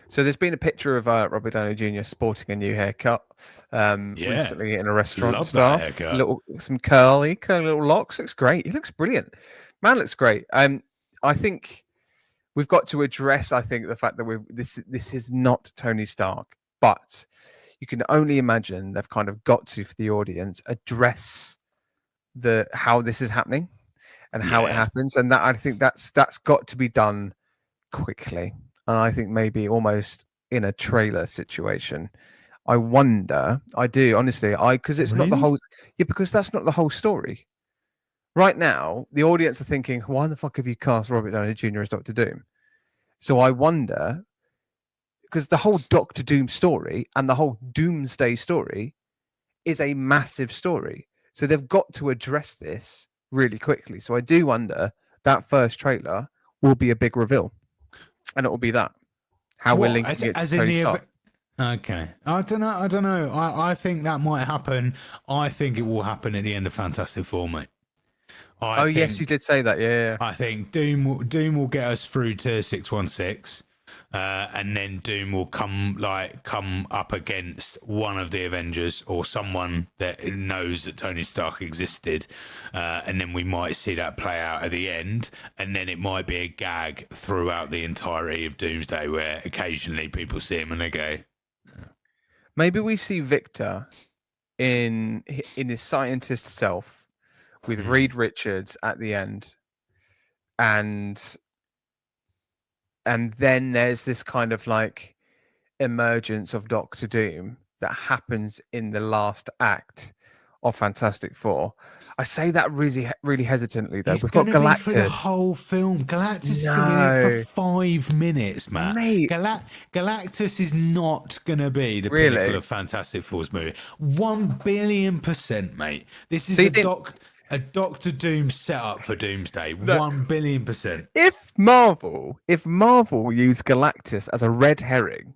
So there's been a picture of Robert Downey Jr. sporting a new haircut recently in a restaurant. Love Stuff. that haircut. Some curly little locks. Looks great. He looks brilliant. Man looks great. I think we've got to address, I think, the fact that this is not Tony Stark, but you can only imagine they've kind of got to, for the audience, address how this is happening and how it happens, and that I think that's got to be done quickly. And I think maybe almost in a trailer situation. I wonder. I do honestly. Because it's not the whole. Yeah, because that's not the whole story. Right now, the audience are thinking, why the fuck have you cast Robert Downey Jr. as Doctor Doom? So I wonder, because the whole Doctor Doom story and the whole Doomsday story is a massive story. So they've got to address this really quickly. So I do wonder that first trailer will be a big reveal. And it will be that. How we're linking it to Tony Stark. Okay. I don't know. I think that might happen. I think it will happen at the end of Fantastic Four, mate. Yes, you did say that. Yeah. I think Doom will get us through to 616, and then Doom will come up against one of the Avengers or someone that knows that Tony Stark existed, and then we might see that play out at the end, and then it might be a gag throughout the entirety of Doomsday, where occasionally people see him and they go. Maybe we see Victor in his scientist self with Reed Richards at the end, and then there's this kind of like emergence of Doctor Doom that happens in the last act of Fantastic Four. I say that really hesitantly though. He's We've got going to be for the Galactus. whole film. Galactus is going to be in it for 5 minutes, Matt. Mate. Galactus is not going to be the Really? pinnacle of Fantastic Four's movie. 1,000,000,000%, mate. This is a Doctor Doom setup for Doomsday. 1,000,000,000%. If Marvel used Galactus as a red herring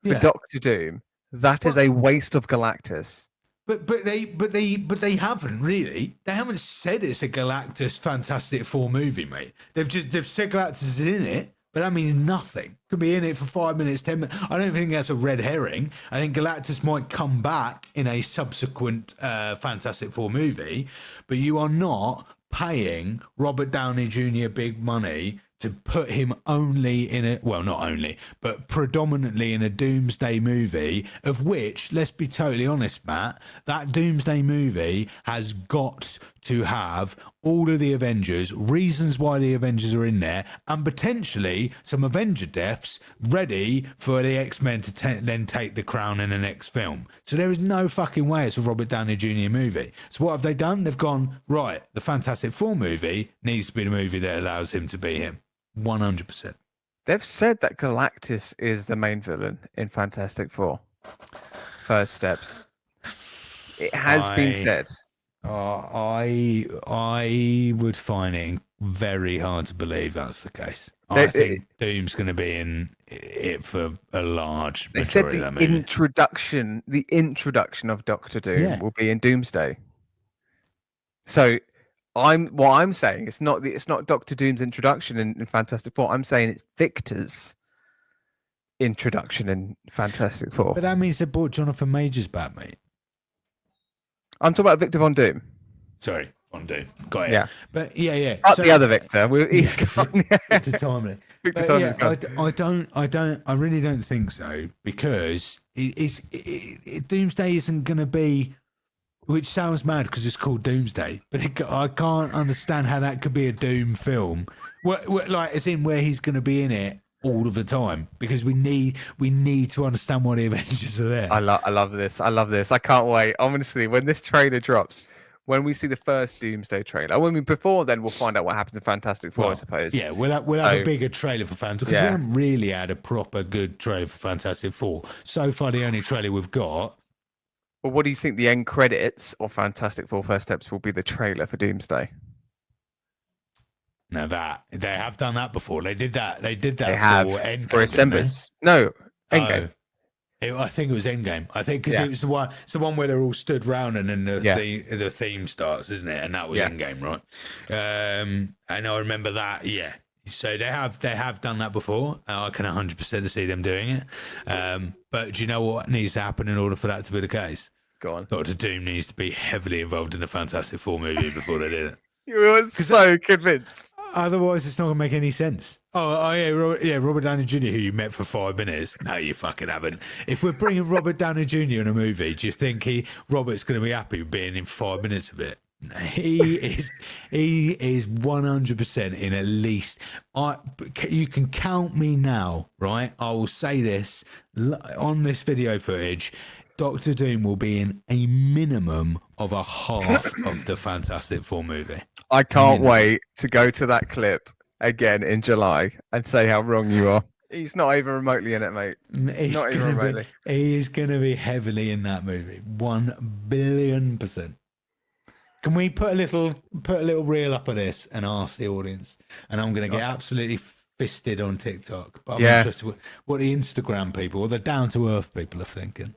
for Doctor Doom, that is a waste of Galactus. But they haven't really. They haven't said it's a Galactus Fantastic Four movie, mate. They've said Galactus is in it, but that means nothing. Could be in it for 5 minutes, 10 minutes. I don't think that's a red herring. I think Galactus might come back in a subsequent Fantastic Four movie, but you are not paying Robert Downey Jr. big money to put him only in a, well, not only, but predominantly in a Doomsday movie, of which, let's be totally honest, Matt, that Doomsday movie has got to have all of the Avengers, reasons why the Avengers are in there, and potentially some Avenger deaths ready for the X-Men to then take the crown in the next film. So there is no fucking way it's a Robert Downey Jr. movie. So what have they done? They've gone, right, the Fantastic Four movie needs to be the movie that allows him to be him. 100%. They've said that Galactus is the main villain in Fantastic Four. First Steps. It has been said. I would find it very hard to believe that's the case. I think Doom's going to be in it for a large majority of that movie. The introduction of Doctor Doom will be in Doomsday. So what I'm saying it's not Doctor Doom's introduction in Fantastic Four. I'm saying it's Victor's introduction in Fantastic Four. But that means they brought Jonathan Majors back, mate. I'm talking about Victor Von Doom. Sorry, Von Doom. Got it. Yeah. But yeah. Not the other Victor. He's gone. Victor Timely. Victor Timely's gone. I really don't think so, because Doomsday isn't going to be. Which sounds mad because it's called Doomsday, but I can't understand how that could be a Doom film. Like, as in where he's going to be in it all of the time, because we need to understand why the Avengers are there. I love this. I can't wait. Honestly, when this trailer drops, when we see the first Doomsday trailer, before then we'll find out what happens in Fantastic Four, I suppose. Yeah, we'll have a bigger trailer for Fantastic, because we haven't really had a proper good trailer for Fantastic Four. So far, the only trailer we've got. Well, what do you think the end credits of Fantastic Four First Steps will be? The trailer for Doomsday. Now that they have done that before, they did that for Endgame. For Assemblers. No, Endgame. I think it was Endgame. I think because it's the one where they're all stood round and then the theme starts, isn't it? And that was Endgame, right? And I remember that. Yeah. So they have done that before. I can 100% see them doing it. But do you know what needs to happen in order for that to be the case? Go on. Doctor Doom needs to be heavily involved in the Fantastic Four movie before they did it. You were so convinced. Otherwise, it's not going to make any sense. Robert Downey Jr., who you met for 5 minutes. No, you fucking haven't. If we're bringing Robert Downey Jr. in a movie, do you think Robert's going to be happy with being in 5 minutes of it? He is 100% in at least. You can count me now, right? I will say this on this video footage. Doctor Doom will be in a minimum of a half of the Fantastic Four movie. I can't wait to go to that clip again in July and say how wrong you are. He's not even remotely in it, mate. Not even remotely. He is going to be heavily in that movie. 1,000,000,000%. Can we put a little reel up of this and ask the audience? And I'm going to get absolutely fisted on TikTok. But I'm interested in what the Instagram people or the down-to-earth people are thinking.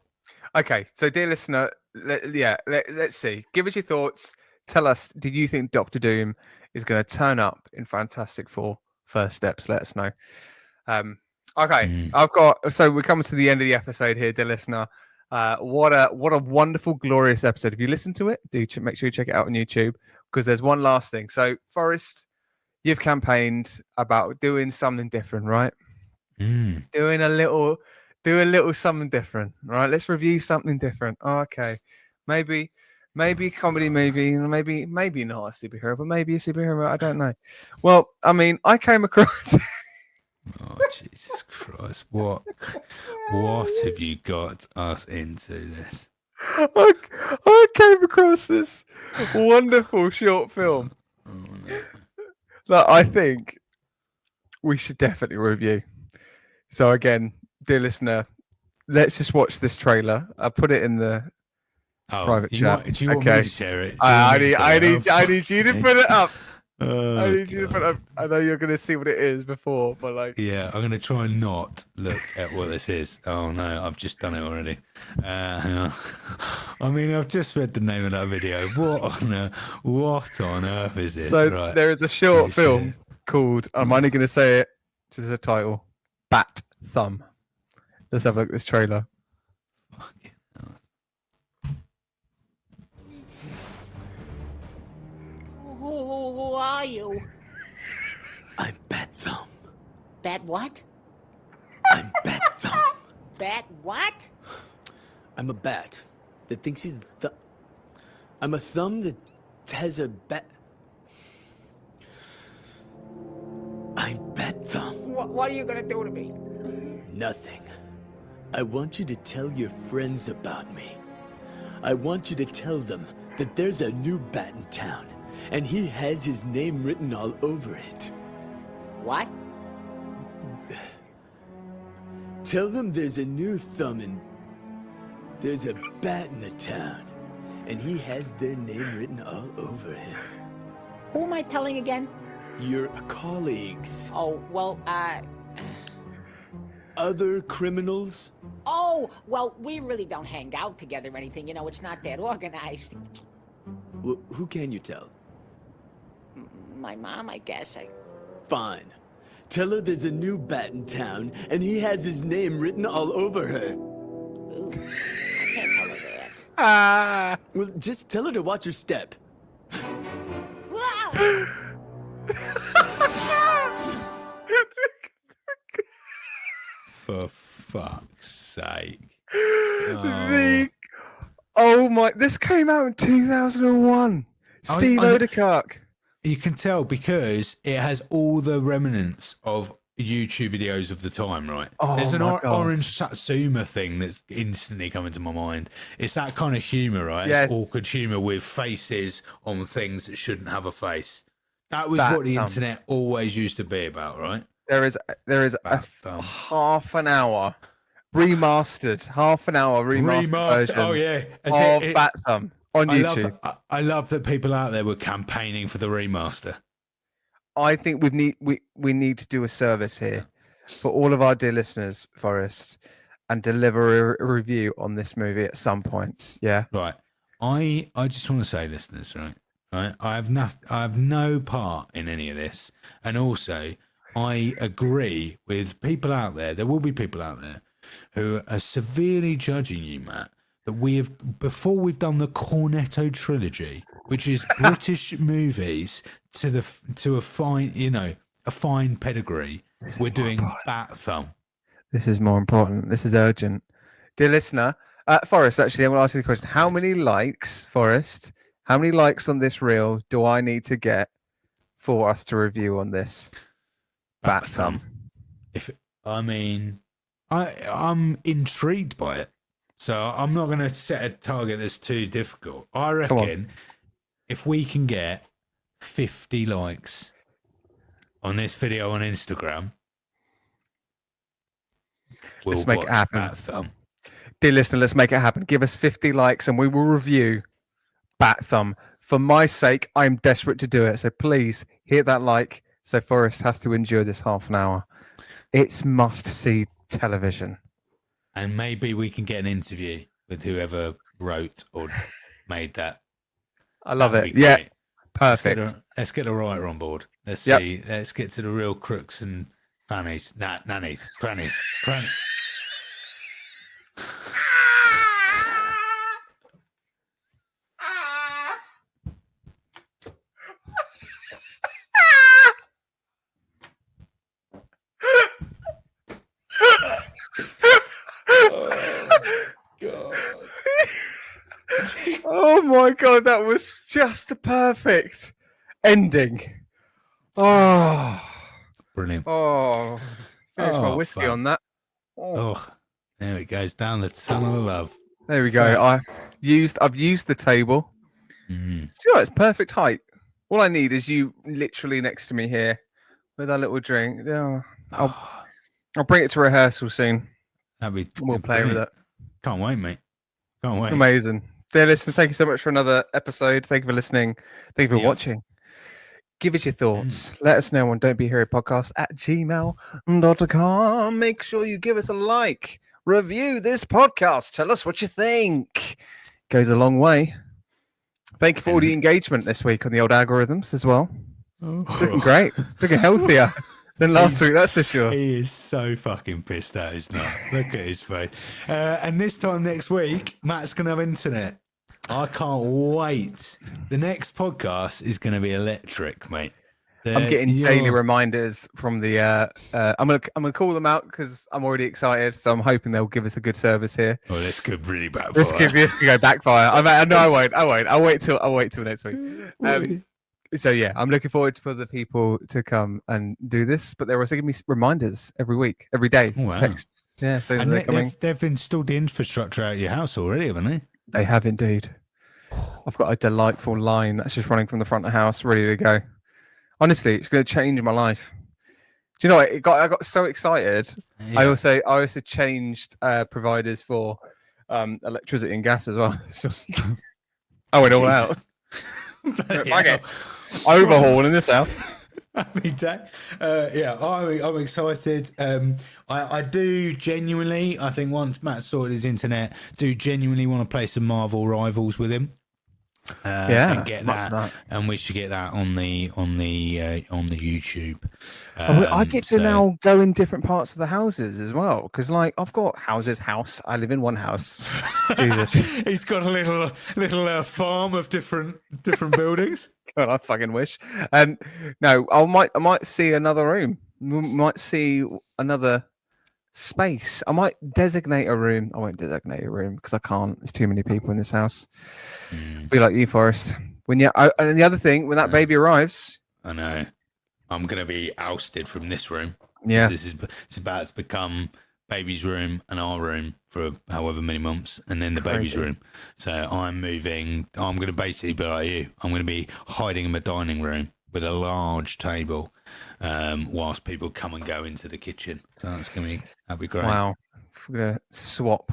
Okay, so dear listener, let's see. Give us your thoughts. Tell us, do you think Doctor Doom is going to turn up in Fantastic Four First Steps? Let us know. Okay, so we're coming to the end of the episode here, dear listener. What a wonderful, glorious episode. If you listen to it, make sure you check it out on YouTube, because there's one last thing. So, Forrest, you've campaigned about doing something different, right? Doing a little something different, right? Let's review something different. Okay, maybe Maybe a comedy movie, maybe not a superhero, but maybe a superhero. I don't know. Well, I mean, I came across. Oh Jesus Christ! What have you got us into this? I came across this wonderful short film that I think we should definitely review. So again, dear listener, let's just watch this trailer. I'll put it in the private chat. Do you want me to share it? I need you to put it up. Oh, I need you to put it up. I know you're going to see what it is before, but like, yeah, I'm going to try and not look at what this is. Oh no, I've just done it already. Hang on. I mean, I've just read the name of that video. What on earth is this? So right. there is a short film called, I'm only going to say it, just the title, Bat Thumb. Let's have a look at this trailer. Who are you? I'm Bat Thumb. Bat what? I'm Bat Thumb. Bat what? I'm a bat that thinks he's I'm a thumb that has a bat. I'm Bat Thumb. What are you gonna do to me? Nothing. I want you to tell your friends about me. I want you to tell them that there's a new bat in town, and he has his name written all over it. What? Tell them there's a new thumb and there's a bat in the town, and he has their name written all over him. Who am I telling again? Your colleagues. Oh, well, Other criminals? Oh, well, we really don't hang out together or anything. You know, it's not that organized. Well, who can you tell? My mom, I guess. Fine. Tell her there's a new bat in town, and he has his name written all over her. Ooh, I can't tell her that. Well, just tell her to watch her step. For fuck's sake. Oh my, this came out in 2001. Steve Odekirk. You can tell because it has all the remnants of YouTube videos of the time, right? Oh, there's an my God. orange Satsuma thing that's instantly coming to my mind. It's that kind of humour, right? Yes. It's awkward humour with faces on things that shouldn't have a face. That was Bat what the Thumb. internet always used to be about, right? There is a half an hour remastered version Oh yeah, of Bat Thumb on YouTube. I love that people out there were campaigning for the remaster. I think we need to do a service here for all of our dear listeners, Forrest, and deliver a review on this movie at some point. Yeah. Right. I just want to say, listeners, right? I have no part in any of this, and also I agree with people out there. There will be people out there who are severely judging you, Matt. That before we've done the Cornetto trilogy, which is British movies to a fine pedigree. We're doing Bat Thumb. This is more important. This is urgent, dear listener. Forrest, actually, I'm going to ask you the question: how many likes, Forrest? How many likes on this reel do I need to get for us to review on this Bat Thumb? I'm intrigued by it, so I'm not going to set a target that's too difficult. I reckon if we can get 50 likes on this video on Instagram, Let's make it happen. Bat Thumb. Dear listener, let's make it happen. Give us 50 likes and we will review Bat Thumb. For my sake, I'm desperate to do it. So please hit that like so Forrest has to endure this half an hour. It's must-see television. And maybe we can get an interview with whoever wrote or made that. I love it. Yeah, perfect. Let's get a writer on board. Let's see. Let's get to the real crooks and fannies, nannies, crannies. God. Oh my god, that was just a perfect ending. Oh, Brilliant. oh, finish my Oh, whiskey fuck. on that. Oh, there it goes down the tunnel of love. There we go. I've used the table. Mm. You know, it's perfect height. All I need is you literally next to me here with our little drink. Yeah, I'll bring it to rehearsal soon. We'll play with it. Can't wait, mate. Can't wait. Amazing. Dear listener, thank you so much for another episode. Thank you for listening. Thank you for watching. Give us your thoughts. Let us know on Don't Be a Hero Podcast at gmail.com. Make sure you give us a like. Review this podcast. Tell us what you think. Goes a long way. Thank you for all the engagement this week on the old algorithms as well. Looking great. Looking healthier than last week, that's for sure. He is so fucking pissed out, isn't he? Look at his face. And this time next week, Matt's going to have internet. I can't wait. The next podcast is going to be electric, mate. I'm getting daily reminders from the. I'm gonna call them out because I'm already excited. So I'm hoping they'll give us a good service here. Oh, this could really backfire. This could go backfire. I won't. I'll wait till next week. So yeah, I'm looking forward for the people to come and do this. But they're also giving me reminders every week, every day. Oh, wow. Texts. Yeah. So and they're coming. they've installed the infrastructure out of your house already, haven't they? They have indeed. I've got a delightful line that's just running from the front of the house, ready to go. Honestly, it's going to change my life. Do you know what? I got so excited. Yeah. I also changed providers for electricity and gas as well. So I went all out. Overhaul in this house. Happy day. I'm excited. I do genuinely, I think once Matt sorted his internet, do genuinely want to play some Marvel Rivals with him. And get that, and we should get that on the YouTube. I get to now go in different parts of the houses as well, because like I've got house. I live in one house. Jesus, he's got a little farm of different buildings. God, I fucking wish. No, I might see another room. Might see another space. I might designate a room. I won't designate a room because I can't. There's too many people in this house. Be like you, Forrest. And the other thing, when that baby arrives, I know I'm gonna be ousted from this room. Yeah, it's about to become baby's room and our room for however many months, and then the baby's room. So I'm moving. I'm gonna basically be like you. I'm gonna be hiding in my dining room with a large table, whilst people come and go into the kitchen. So that'll be great. Wow, we're gonna swap.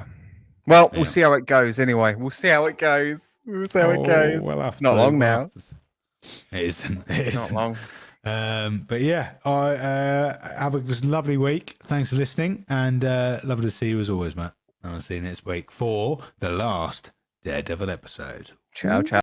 Well, we'll see how it goes. Anyway, we'll see how it goes. Well, not long now. It isn't. Not long. But yeah, I have a just lovely week. Thanks for listening, and lovely to see you as always, Matt. I'll see you next week for the last Daredevil episode. Ciao, ciao.